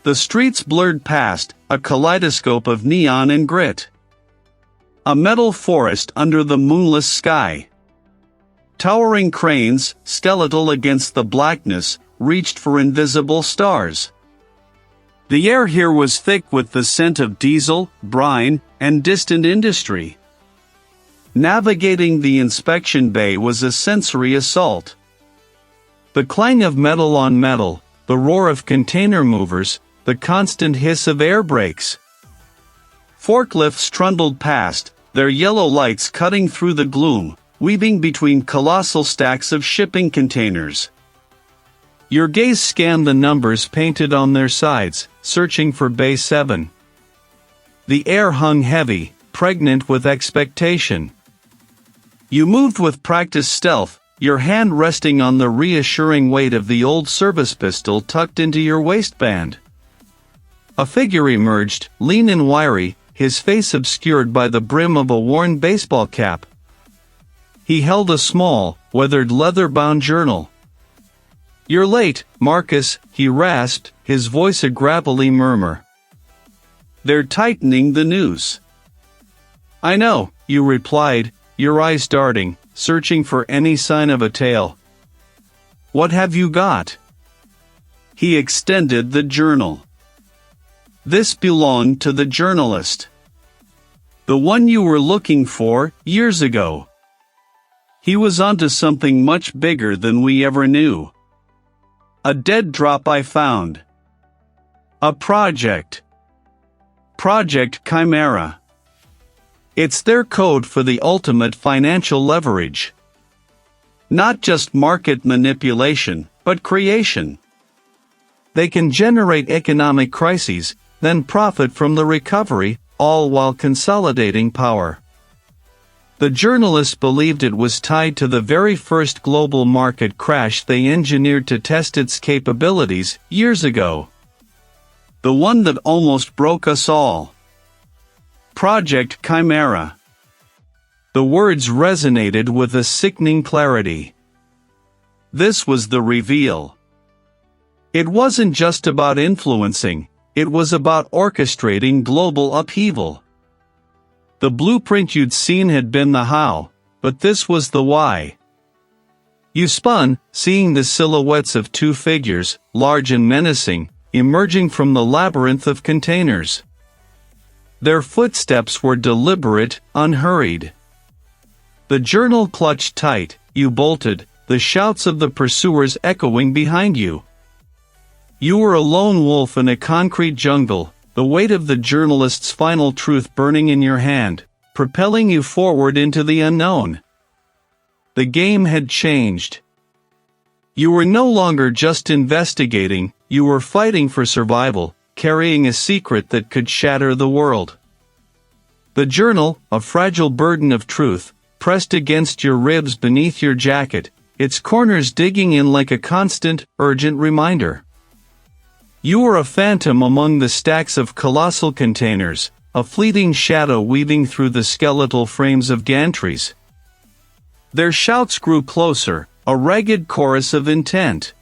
[SPEAKER 2] The streets blurred past, a kaleidoscope of neon and grit. A metal forest under the moonless sky. Towering cranes, skeletal against the blackness, reached for invisible stars. The air here was thick with the scent of diesel, brine, and distant industry. Navigating the inspection bay was a sensory assault. The clang of metal on metal, the roar of container movers, the constant hiss of air brakes. Forklifts trundled past, their yellow lights cutting through the gloom, weaving between colossal stacks of shipping containers. Your gaze scanned the numbers painted on their sides, searching for Bay 7. The air hung heavy, pregnant with expectation. You moved with practiced stealth, your hand resting on the reassuring weight of the old service pistol tucked into your waistband. A figure emerged, lean and wiry, his face obscured by the brim of a worn baseball cap.
[SPEAKER 1] He held a small, weathered leather-bound journal. "You're late, Marcus," he rasped, his voice a gravelly murmur.
[SPEAKER 2] "They're tightening the noose."
[SPEAKER 1] "I know," you replied, your eyes darting, searching for any sign of a tail. "What have you got?"
[SPEAKER 2] He extended the journal. "This belonged to the journalist. The one you were looking for, years ago. He was onto something much bigger than we ever knew. A dead drop I found. A project. Project Chimera.
[SPEAKER 1] It's their code for the ultimate financial leverage.
[SPEAKER 2] Not just market manipulation, but creation.
[SPEAKER 1] They can generate economic crises, then profit from the recovery, all while consolidating power. The journalists believed it was tied to the very first global market crash they engineered to test its capabilities, years ago.
[SPEAKER 2] The one that almost broke us all. Project Chimera.
[SPEAKER 1] The words resonated with a sickening clarity.
[SPEAKER 2] This was the reveal.
[SPEAKER 1] It wasn't just about influencing, it was about orchestrating global upheaval. The blueprint you'd seen had been the how, but this was the why. You spun, seeing the silhouettes of two figures, large and menacing, emerging from the labyrinth of containers. Their footsteps were deliberate, unhurried. The journal clutched tight, you bolted, the shouts of the pursuers echoing behind you. You were a lone wolf in a concrete jungle, the weight of the journalist's final truth burning in your hand, propelling you forward into the unknown. The game had changed. You were no longer just investigating, you were fighting for survival, carrying a secret that could shatter the world. The journal, a fragile burden of truth, pressed against your ribs beneath your jacket, its corners digging in like a constant, urgent reminder. You were a phantom among the stacks of colossal containers, a fleeting shadow weaving through the skeletal frames of gantries. Their shouts grew closer, a ragged chorus of intent.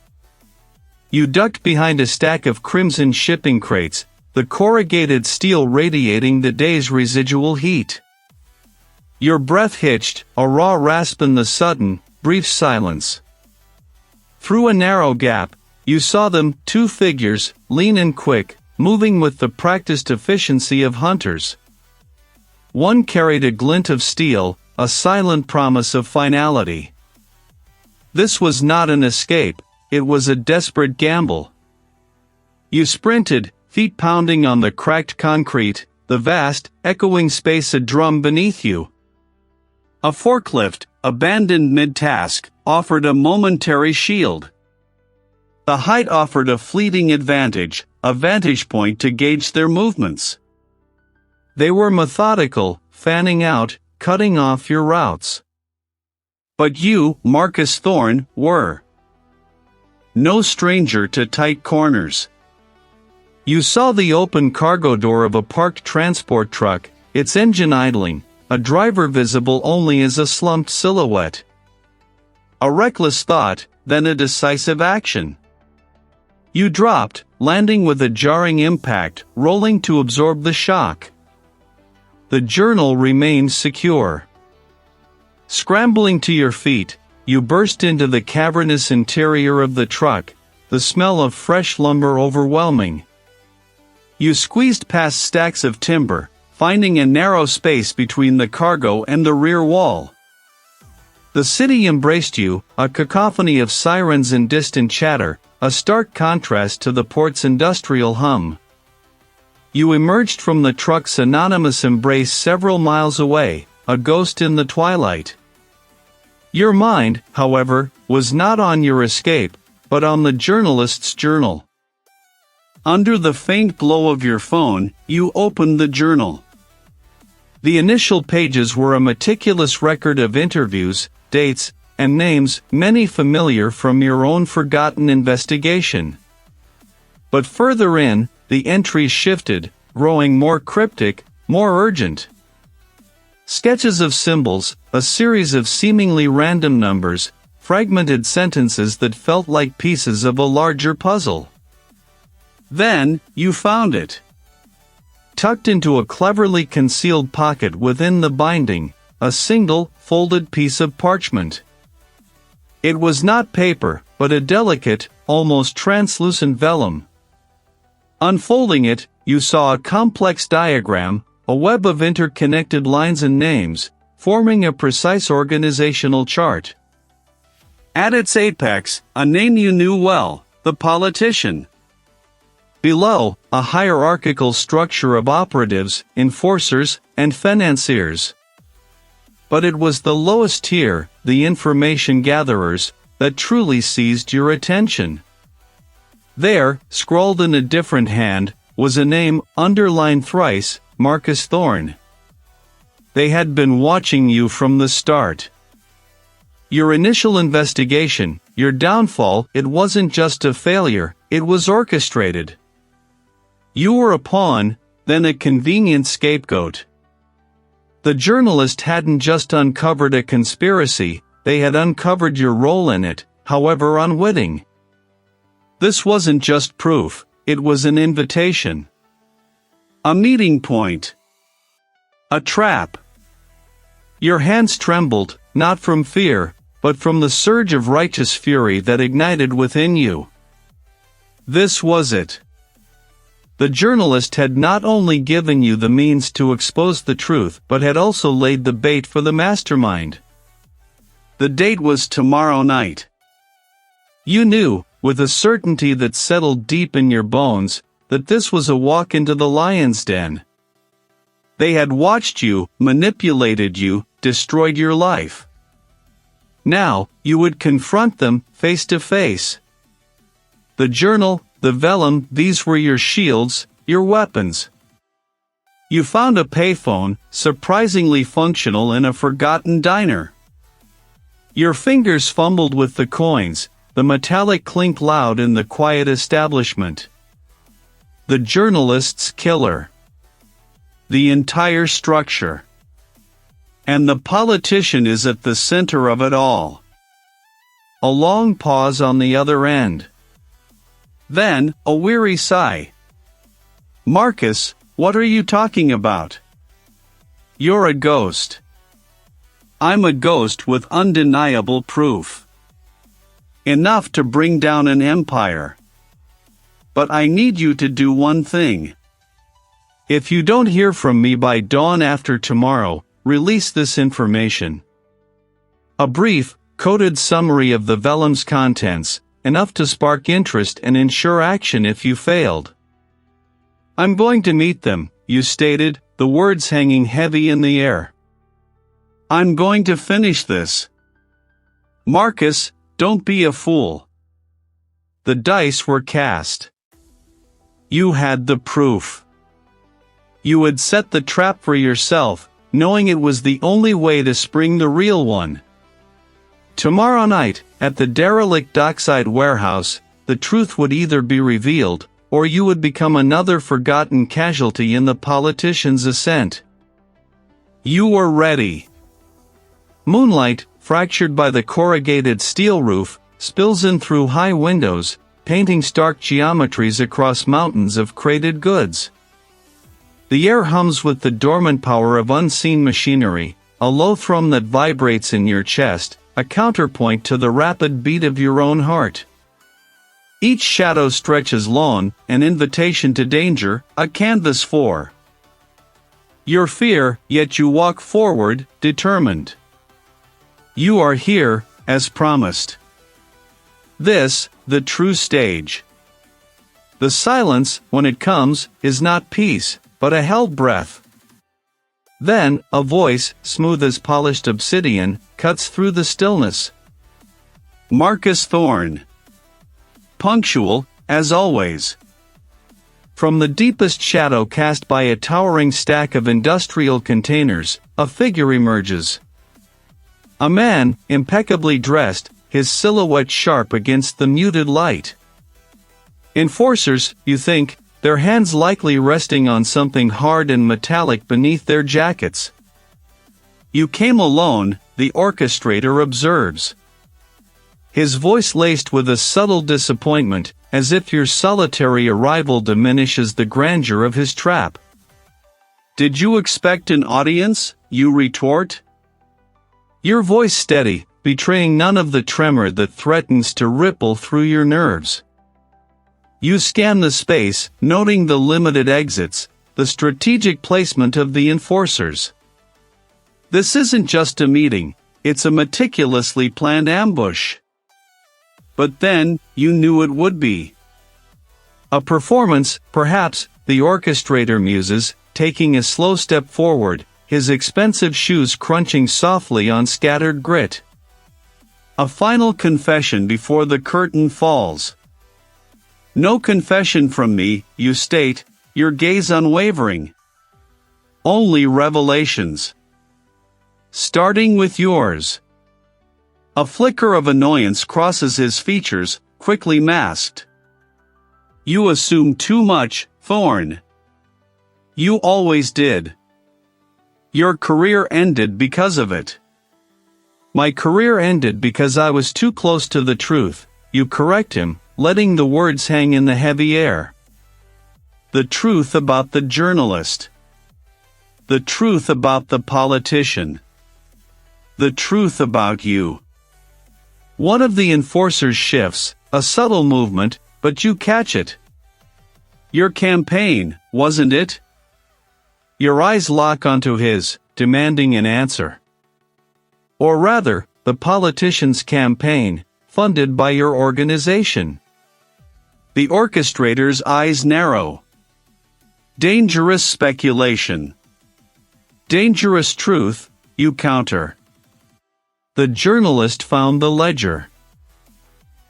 [SPEAKER 1] You ducked behind a stack of crimson shipping crates, the corrugated steel radiating the day's residual heat. Your breath hitched, a raw rasp in the sudden, brief silence. Through a narrow gap, you saw them, two figures, lean and quick, moving with the practiced efficiency of hunters. One carried a glint of steel, a silent promise of finality. This was not an escape, it was a desperate gamble. You sprinted, feet pounding on the cracked concrete, the vast, echoing space a drum beneath you. A forklift, abandoned mid-task, offered a momentary shield. The height offered a fleeting advantage, a vantage point to gauge their movements. They were methodical, fanning out, cutting off your routes. But you, Marcus Thorne, were no stranger to tight corners. You saw the open cargo door of a parked transport truck, its engine idling, a driver visible only as a slumped silhouette. A reckless thought, then a decisive action. You dropped, landing with a jarring impact, rolling to absorb the shock. The journal remained secure. Scrambling to your feet, you burst into the cavernous interior of the truck, the smell of fresh lumber overwhelming. You squeezed past stacks of timber, finding a narrow space between the cargo and the rear wall. The city embraced you, a cacophony of sirens and distant chatter, a stark contrast to the port's industrial hum. You emerged from the truck's anonymous embrace several miles away, a ghost in the twilight. Your mind, however, was not on your escape, but on the journalist's journal. Under the faint glow of your phone, you opened the journal. The initial pages were a meticulous record of interviews, dates, and names, many familiar from your own forgotten investigation. But further in, the entries shifted, growing more cryptic, more urgent. Sketches of symbols, a series of seemingly random numbers, fragmented sentences that felt like pieces of a larger puzzle.
[SPEAKER 2] Then, you found it.
[SPEAKER 1] Tucked into a cleverly concealed pocket within the binding, a single, folded piece of parchment. It was not paper, but a delicate, almost translucent vellum. Unfolding it, you saw a complex diagram, a web of interconnected lines and names, forming a precise organizational chart.
[SPEAKER 2] At its apex, a name you knew well, the politician.
[SPEAKER 1] Below, a hierarchical structure of operatives, enforcers, and financiers. But it was the lowest tier, the information gatherers, that truly seized your attention. There, scrawled in a different hand, was a name, underlined thrice, Marcus Thorne. They had been watching you from the start. Your initial investigation, your downfall, it wasn't just a failure, it was orchestrated. You were a pawn, then a convenient scapegoat. The journalist hadn't just uncovered a conspiracy, they had uncovered your role in it, however unwitting. This wasn't just proof, it was an invitation.
[SPEAKER 2] A meeting point. A trap.
[SPEAKER 1] Your hands trembled, not from fear, but from the surge of righteous fury that ignited within you. This was it. The journalist had not only given you the means to expose the truth but had also laid the bait for the mastermind.
[SPEAKER 2] The date was tomorrow night.
[SPEAKER 1] You knew, with a certainty that settled deep in your bones, that this was a walk into the lion's den. They had watched you, manipulated you, destroyed your life. Now, you would confront them, face to face. The journal, the vellum, these were your shields, your weapons. You found a payphone, surprisingly functional in a forgotten diner. Your fingers fumbled with the coins, the metallic clink loud in the quiet establishment. The journalist's killer. The entire structure. And the politician is at the center of it all. A long pause on the other end. Then, a weary sigh. Marcus, what are you talking about? You're a ghost.
[SPEAKER 2] I'm a ghost with undeniable proof. Enough to bring down an empire. But I need you to do one thing.
[SPEAKER 1] If you don't hear from me by dawn after tomorrow, release this information. A brief, coded summary of the vellum's contents, enough to spark interest and ensure action if you failed. I'm going to meet them, you stated, the words hanging heavy in the air.
[SPEAKER 2] I'm going to finish this.
[SPEAKER 1] Marcus, don't be a fool. The dice were cast. You had the proof. You had set the trap for yourself, knowing it was the only way to spring the real one. Tomorrow night, at the derelict dockside warehouse, the truth would either be revealed, or you would become another forgotten casualty in the politician's ascent. You were ready. Moonlight, fractured by the corrugated steel roof, spills in through high windows, painting stark geometries across mountains of crated goods. The air hums with the dormant power of unseen machinery, a low thrum that vibrates in your chest, a counterpoint to the rapid beat of your own heart. Each shadow stretches long, an invitation to danger, a canvas for your fear, yet you walk forward, determined. You are here, as promised. This, the true stage. The silence, when it comes, is not peace, but a held breath. Then, a voice, smooth as polished obsidian, cuts through the stillness.
[SPEAKER 2] Marcus Thorne. Punctual, as always.
[SPEAKER 1] From the deepest shadow cast by a towering stack of industrial containers, a figure emerges. A man, impeccably dressed, his silhouette sharp against the muted light. Enforcers, you think, their hands likely resting on something hard and metallic beneath their jackets.
[SPEAKER 2] You came alone, the orchestrator observes. His voice laced with a subtle disappointment, as if your solitary arrival diminishes the grandeur of his trap. Did you expect an audience? You retort. Your voice steady, betraying none of the tremor that threatens to ripple through your nerves. You scan the space, noting the limited exits, the strategic placement of the enforcers. This isn't just a meeting, it's a meticulously planned ambush. But then, you knew it would be. A performance, perhaps, the orchestrator muses, taking a slow step forward, his expensive shoes crunching softly on scattered grit. A final confession before the curtain falls. No confession from me, you state, your gaze unwavering. Only revelations. Starting with yours. A flicker of annoyance crosses his features, quickly masked. You assume too much, Thorne. You always did. Your career ended because of it. My career ended because I was too close to the truth, you correct him, letting the words hang in the heavy air. The truth about the journalist. The truth about the politician. The truth about you. One of the enforcers shifts, a subtle movement, but you catch it. Your campaign, wasn't it? Your eyes lock onto his, demanding an answer. Or rather, the politician's campaign, funded by your organization. The orchestrator's eyes narrow. Dangerous speculation. Dangerous truth, you counter. The journalist found the ledger.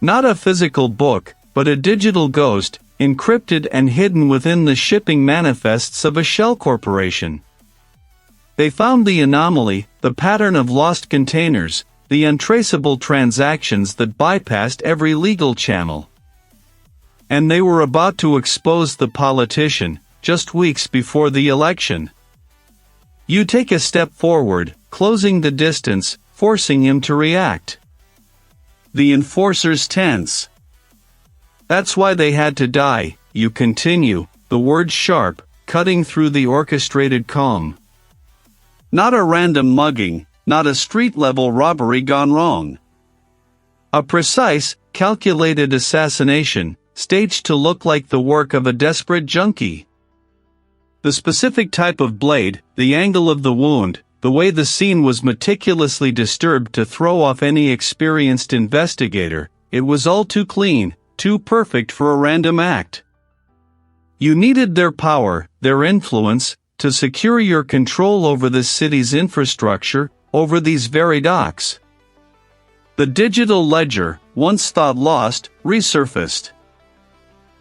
[SPEAKER 2] Not a physical book, but a digital ghost, encrypted and hidden within the shipping manifests of a shell corporation. They found the anomaly, the pattern of lost containers, the untraceable transactions that bypassed every legal channel. And they were about to expose the politician, just weeks before the election. You take a step forward, closing the distance, forcing him to react. The enforcers tense. That's why they had to die, you continue, the words sharp, cutting through the orchestrated calm. Not a random mugging, not a street-level robbery gone wrong. A precise, calculated assassination, staged to look like the work of a desperate junkie. The specific type of blade, the angle of the wound, the way the scene was meticulously disturbed to throw off any experienced investigator, it was all too clean, too perfect for a random act. You needed their power, their influence, to secure your control over this city's infrastructure, over these very docks. The digital ledger, once thought lost, resurfaced.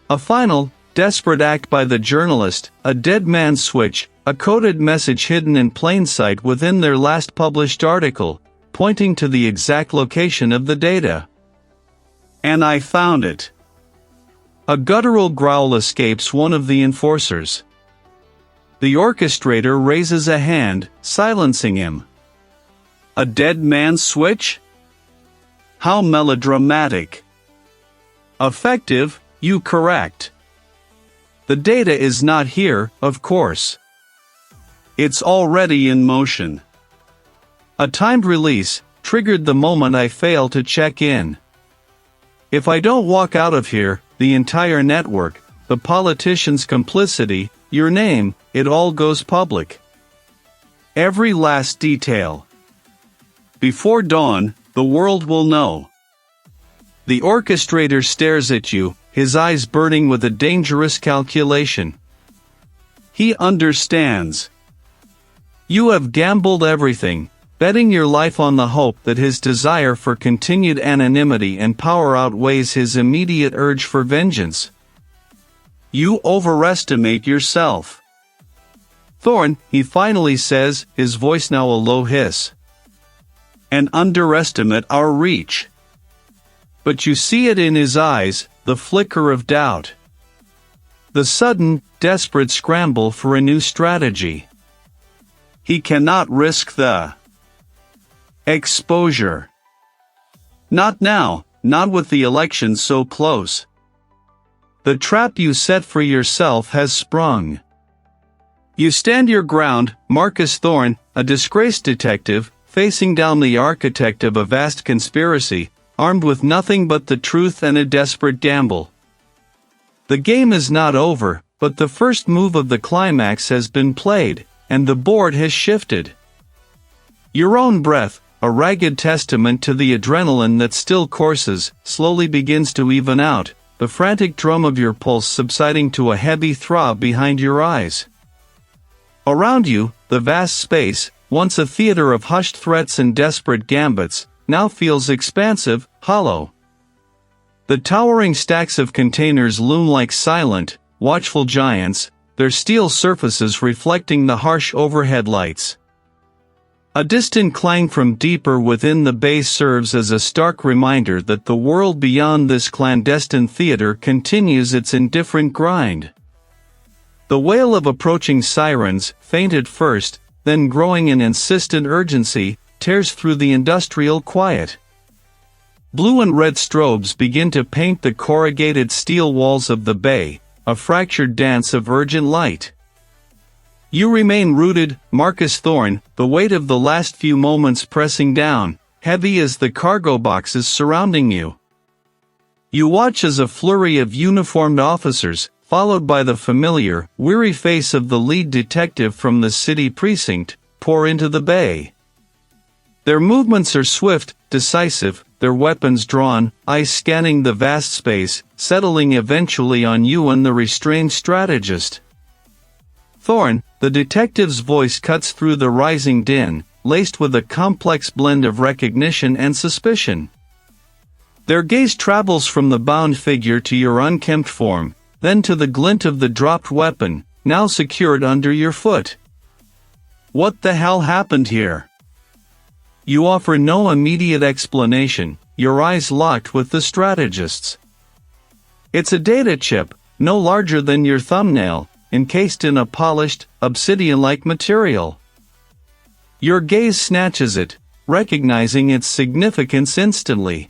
[SPEAKER 2] A final, desperate act by the journalist, a dead man's switch, a coded message hidden in plain sight within their last published article, pointing to the exact location of the data. And I found it. A guttural growl escapes one of the enforcers. The orchestrator raises a hand, silencing him. A dead man's switch? How melodramatic. Effective, you correct. The data is not here, of course. It's already in motion. A timed release, triggered the moment I fail to check in. If I don't walk out of here, the entire network, the politician's complicity, your name, it all goes public. Every last detail. Before dawn, the world will know. The orchestrator stares at you, his eyes burning with a dangerous calculation. He understands. You have gambled everything, betting your life on the hope that his desire for continued anonymity and power outweighs his immediate urge for vengeance. You overestimate yourself. Thorne, he finally says, his voice now a low hiss. And underestimate our reach. But you see it in his eyes, the flicker of doubt. The sudden, desperate scramble for a new strategy. He cannot risk the Exposure. Not now, not with the elections so close. The trap you set for yourself has sprung. You stand your ground, Marcus Thorne, a disgraced detective, facing down the architect of a vast conspiracy, armed with nothing but the truth and a desperate gamble. The game is not over, but the first move of the climax has been played, and the board has shifted. Your own breath, a ragged testament to the adrenaline that still courses, slowly begins to even out, the frantic drum of your pulse subsiding to a heavy throb behind your eyes. Around you, the vast space, once a theater of hushed threats and desperate gambits, now feels expansive, hollow. The towering stacks of containers loom like silent, watchful giants, their steel surfaces reflecting the harsh overhead lights. A distant clang from deeper within the bay serves as a stark reminder that the world beyond this clandestine theater continues its indifferent grind. The wail of approaching sirens, faint at first, then growing in insistent urgency, tears through the industrial quiet. Blue and red strobes begin to paint the corrugated steel walls of the bay, a fractured dance of urgent light. You remain rooted, Marcus Thorne, the weight of the last few moments pressing down, heavy as the cargo boxes surrounding you. You watch as a flurry of uniformed officers, followed by the familiar, weary face of the lead detective from the city precinct, pour into the bay. Their movements are swift, decisive, their weapons drawn, eyes scanning the vast space, settling eventually on you and the restrained strategist. Thorne, the detective's voice cuts through the rising din, laced with a complex blend of recognition and suspicion. Their gaze travels from the bound figure to your unkempt form, then to the glint of the dropped weapon, now secured under your foot. What the hell happened here? You offer no immediate explanation, your eyes locked with the strategist's. It's a data chip, no larger than your thumbnail, encased in a polished, obsidian-like material. Your gaze snatches it, recognizing its significance instantly.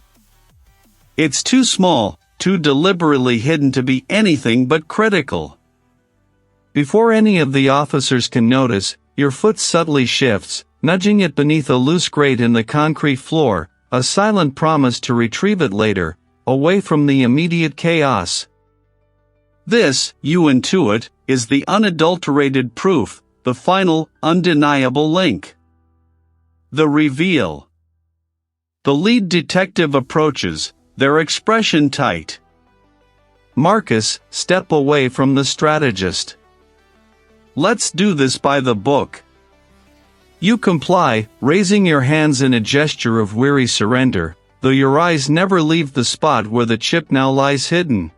[SPEAKER 2] It's too small, too deliberately hidden to be anything but critical. Before any of the officers can notice, your foot subtly shifts, nudging it beneath a loose grate in the concrete floor, a silent promise to retrieve it later, away from the immediate chaos. This, you intuit, is the unadulterated proof, the final, undeniable link. The reveal. The lead detective approaches, their expression tight. Marcus, step away from the strategist. Let's do this by the book. You comply, raising your hands in a gesture of weary surrender, though your eyes never leave the spot where the chip now lies hidden.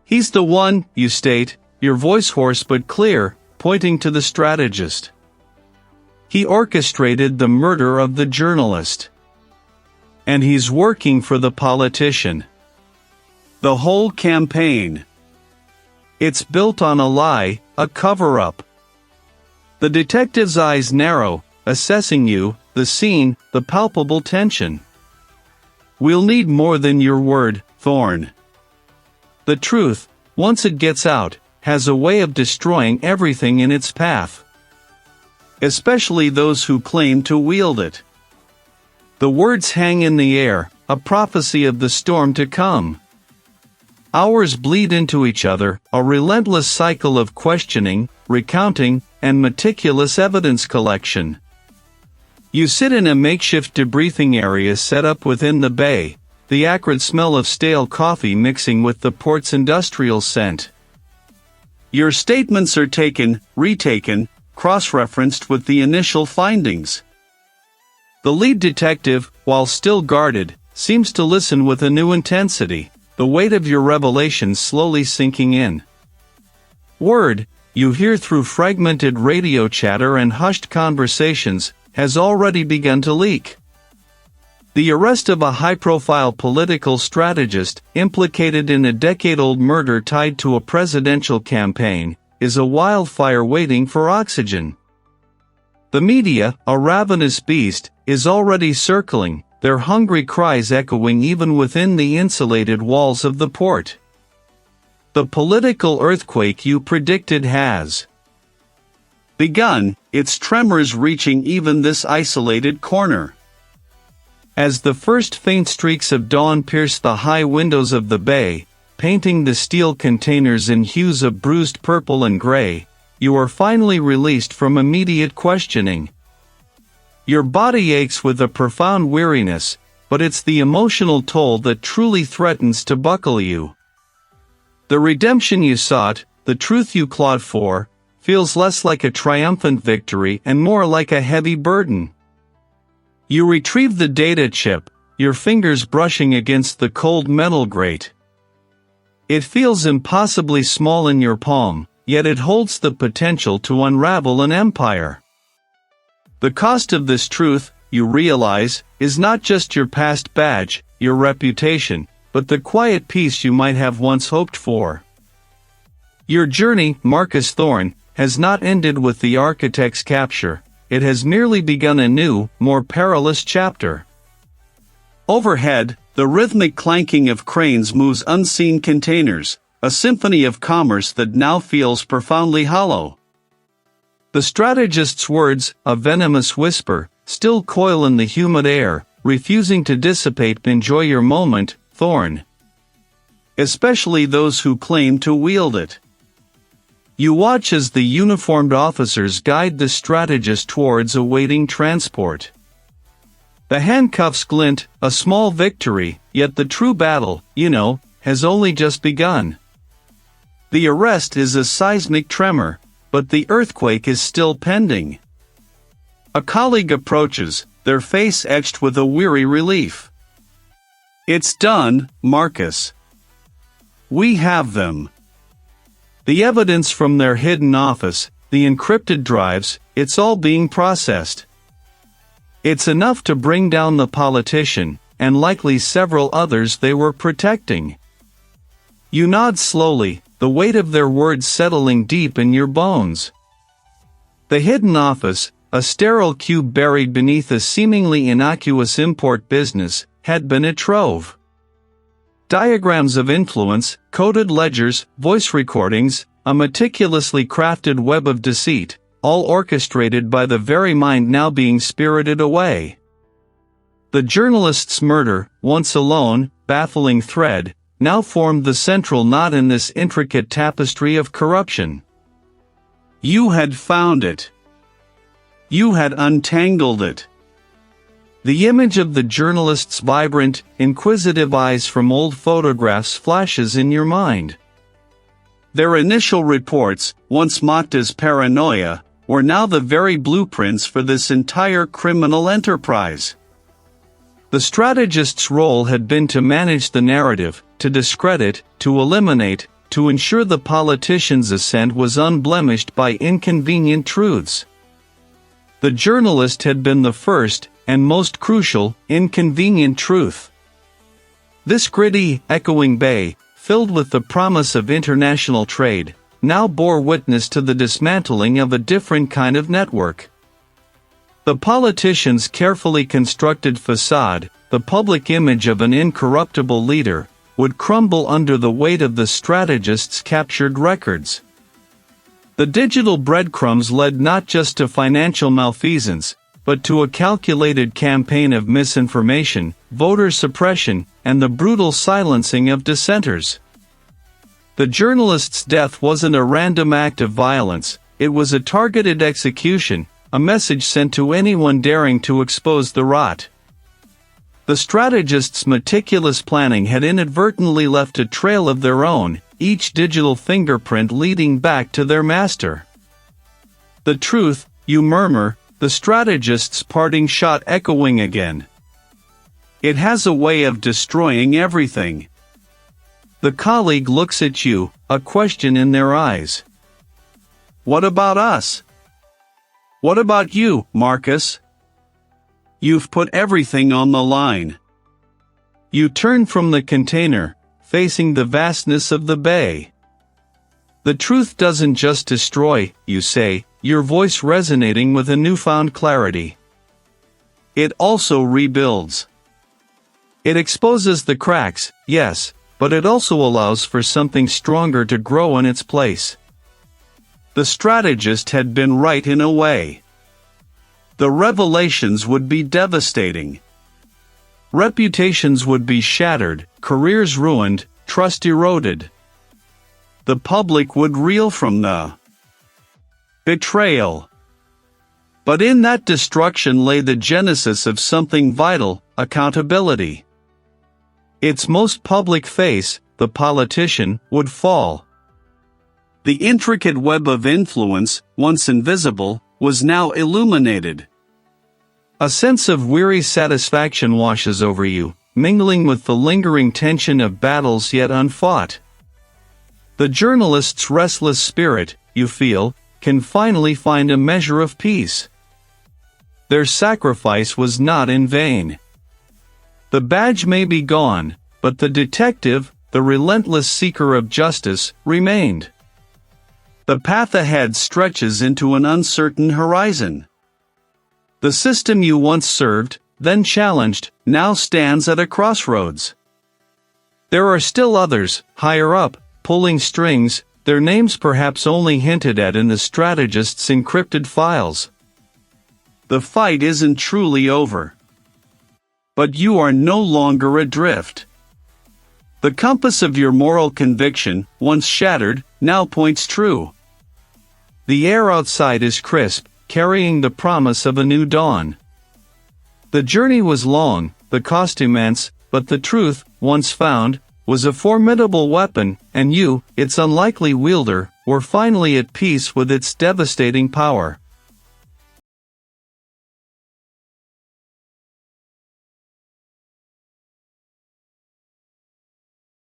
[SPEAKER 2] He's the one, you state, your voice hoarse but clear, pointing to the strategist. He orchestrated the murder of the journalist. And he's working for the politician. The whole campaign. It's built on a lie, a cover-up. The detective's eyes narrow, assessing you, the scene, the palpable tension. We'll need more than your word, Thorne. The truth, once it gets out, has a way of destroying everything in its path. Especially those who claim to wield it. The words hang in the air, a prophecy of the storm to come. Hours bleed into each other, a relentless cycle of questioning, recounting, and meticulous evidence collection. You sit in a makeshift debriefing area set up within the bay, the acrid smell of stale coffee mixing with the port's industrial scent. Your statements are taken, retaken, cross-referenced with the initial findings. The lead detective, while still guarded, seems to listen with a new intensity, the weight of your revelations slowly sinking in. Word, you hear through fragmented radio chatter and hushed conversations, has already begun to leak. The arrest of a high-profile political strategist, implicated in a decade-old murder tied to a presidential campaign, is a wildfire waiting for oxygen.
[SPEAKER 1] The media, a ravenous beast, is already circling, their hungry cries echoing even within the insulated walls of the port. The political earthquake you predicted has
[SPEAKER 2] begun, its tremors reaching even this isolated corner.
[SPEAKER 1] As the first faint streaks of dawn pierce the high windows of the bay, painting the steel containers in hues of bruised purple and gray, you are finally released from immediate questioning. Your body aches with a profound weariness, but it's the emotional toll that truly threatens to buckle you. The redemption you sought, the truth you clawed for, feels less like a triumphant victory and more like a heavy burden. You retrieve the data chip, your fingers brushing against the cold metal grate. It feels impossibly small in your palm, yet it holds the potential to unravel an empire. The cost of this truth, you realize, is not just your past badge, your reputation, but the quiet peace you might have once hoped for. Your journey, Marcus Thorne, has not ended with the architect's capture, it has merely begun a new, more perilous chapter.
[SPEAKER 2] Overhead, the rhythmic clanking of cranes moves unseen containers, a symphony of commerce that now feels profoundly hollow.
[SPEAKER 1] The strategist's words, a venomous whisper, still coil in the humid air, refusing to dissipate. Enjoy your moment, Thorne.
[SPEAKER 2] Especially those who claim to wield it.
[SPEAKER 1] You watch as the uniformed officers guide the strategist towards awaiting transport. The handcuffs glint, a small victory, yet the true battle, has only just begun. The arrest is a seismic tremor, but the earthquake is still pending. A colleague approaches, their face etched with a weary relief.
[SPEAKER 2] It's done, Marcus. We have them.
[SPEAKER 1] The evidence from their hidden office, the encrypted drives, it's all being processed. It's enough to bring down the politician, and likely several others they were protecting. You nod slowly, the weight of their words settling deep in your bones. The hidden office, a sterile cube buried beneath a seemingly innocuous import business, had been a trove. Diagrams of influence, coded ledgers, voice recordings, a meticulously crafted web of deceit, all orchestrated by the very mind now being spirited away. The journalist's murder, once a lone, baffling thread, now formed the central knot in this intricate tapestry of corruption.
[SPEAKER 2] You had found it. You had untangled it.
[SPEAKER 1] The image of the journalist's vibrant, inquisitive eyes from old photographs flashes in your mind.
[SPEAKER 2] Their initial reports, once mocked as paranoia, were now the very blueprints for this entire criminal enterprise.
[SPEAKER 1] The strategist's role had been to manage the narrative, to discredit, to eliminate, to ensure the politician's ascent was unblemished by inconvenient truths. The journalist had been the first, and most crucial, inconvenient truth. This gritty, echoing bay, filled with the promise of international trade, now bore witness to the dismantling of a different kind of network. The politician's carefully constructed facade, the public image of an incorruptible leader, would crumble under the weight of the strategist's captured records. The digital breadcrumbs led not just to financial malfeasance, but to a calculated campaign of misinformation, voter suppression, and the brutal silencing of dissenters. The journalist's death wasn't a random act of violence, it was a targeted execution, a message sent to anyone daring to expose the rot. The strategist's meticulous planning had inadvertently left a trail of their own, each digital fingerprint leading back to their master. The truth, you murmur, the strategist's parting shot echoing again. It has a way of destroying everything. The colleague looks at you, a question in their eyes. What about us? What about you, Marcus? You've put everything on the line. You turn from the container, facing the vastness of the bay. The truth doesn't just destroy, you say, your voice resonating with a newfound clarity.
[SPEAKER 2] It also rebuilds.
[SPEAKER 1] It exposes the cracks, yes, but it also allows for something stronger to grow in its place.
[SPEAKER 2] The strategist had been right in a way. The revelations would be devastating.
[SPEAKER 1] Reputations would be shattered, careers ruined, trust eroded.
[SPEAKER 2] The public would reel from the betrayal. But in that destruction lay the genesis of something vital: accountability.
[SPEAKER 1] Its most public face, the politician, would fall.
[SPEAKER 2] The intricate web of influence, once invisible, was now illuminated.
[SPEAKER 1] A sense of weary satisfaction washes over you, mingling with the lingering tension of battles yet unfought. The journalist's restless spirit, you feel, can finally find a measure of peace. Their sacrifice was not in vain. The badge may be gone, but the detective, the relentless seeker of justice, remained.
[SPEAKER 2] The path ahead stretches into an uncertain horizon. The system you once served, then challenged, now stands at a crossroads.
[SPEAKER 1] There are still others, higher up, pulling strings, their names perhaps only hinted at in the strategist's encrypted files.
[SPEAKER 2] The fight isn't truly over. But you are no longer adrift. The compass of your moral conviction, once shattered, now points true.
[SPEAKER 1] The air outside is crisp, carrying the promise of a new dawn. The journey was long, the cost immense, but the truth, once found, was a formidable weapon, and you, its unlikely wielder, were finally at peace with its devastating power.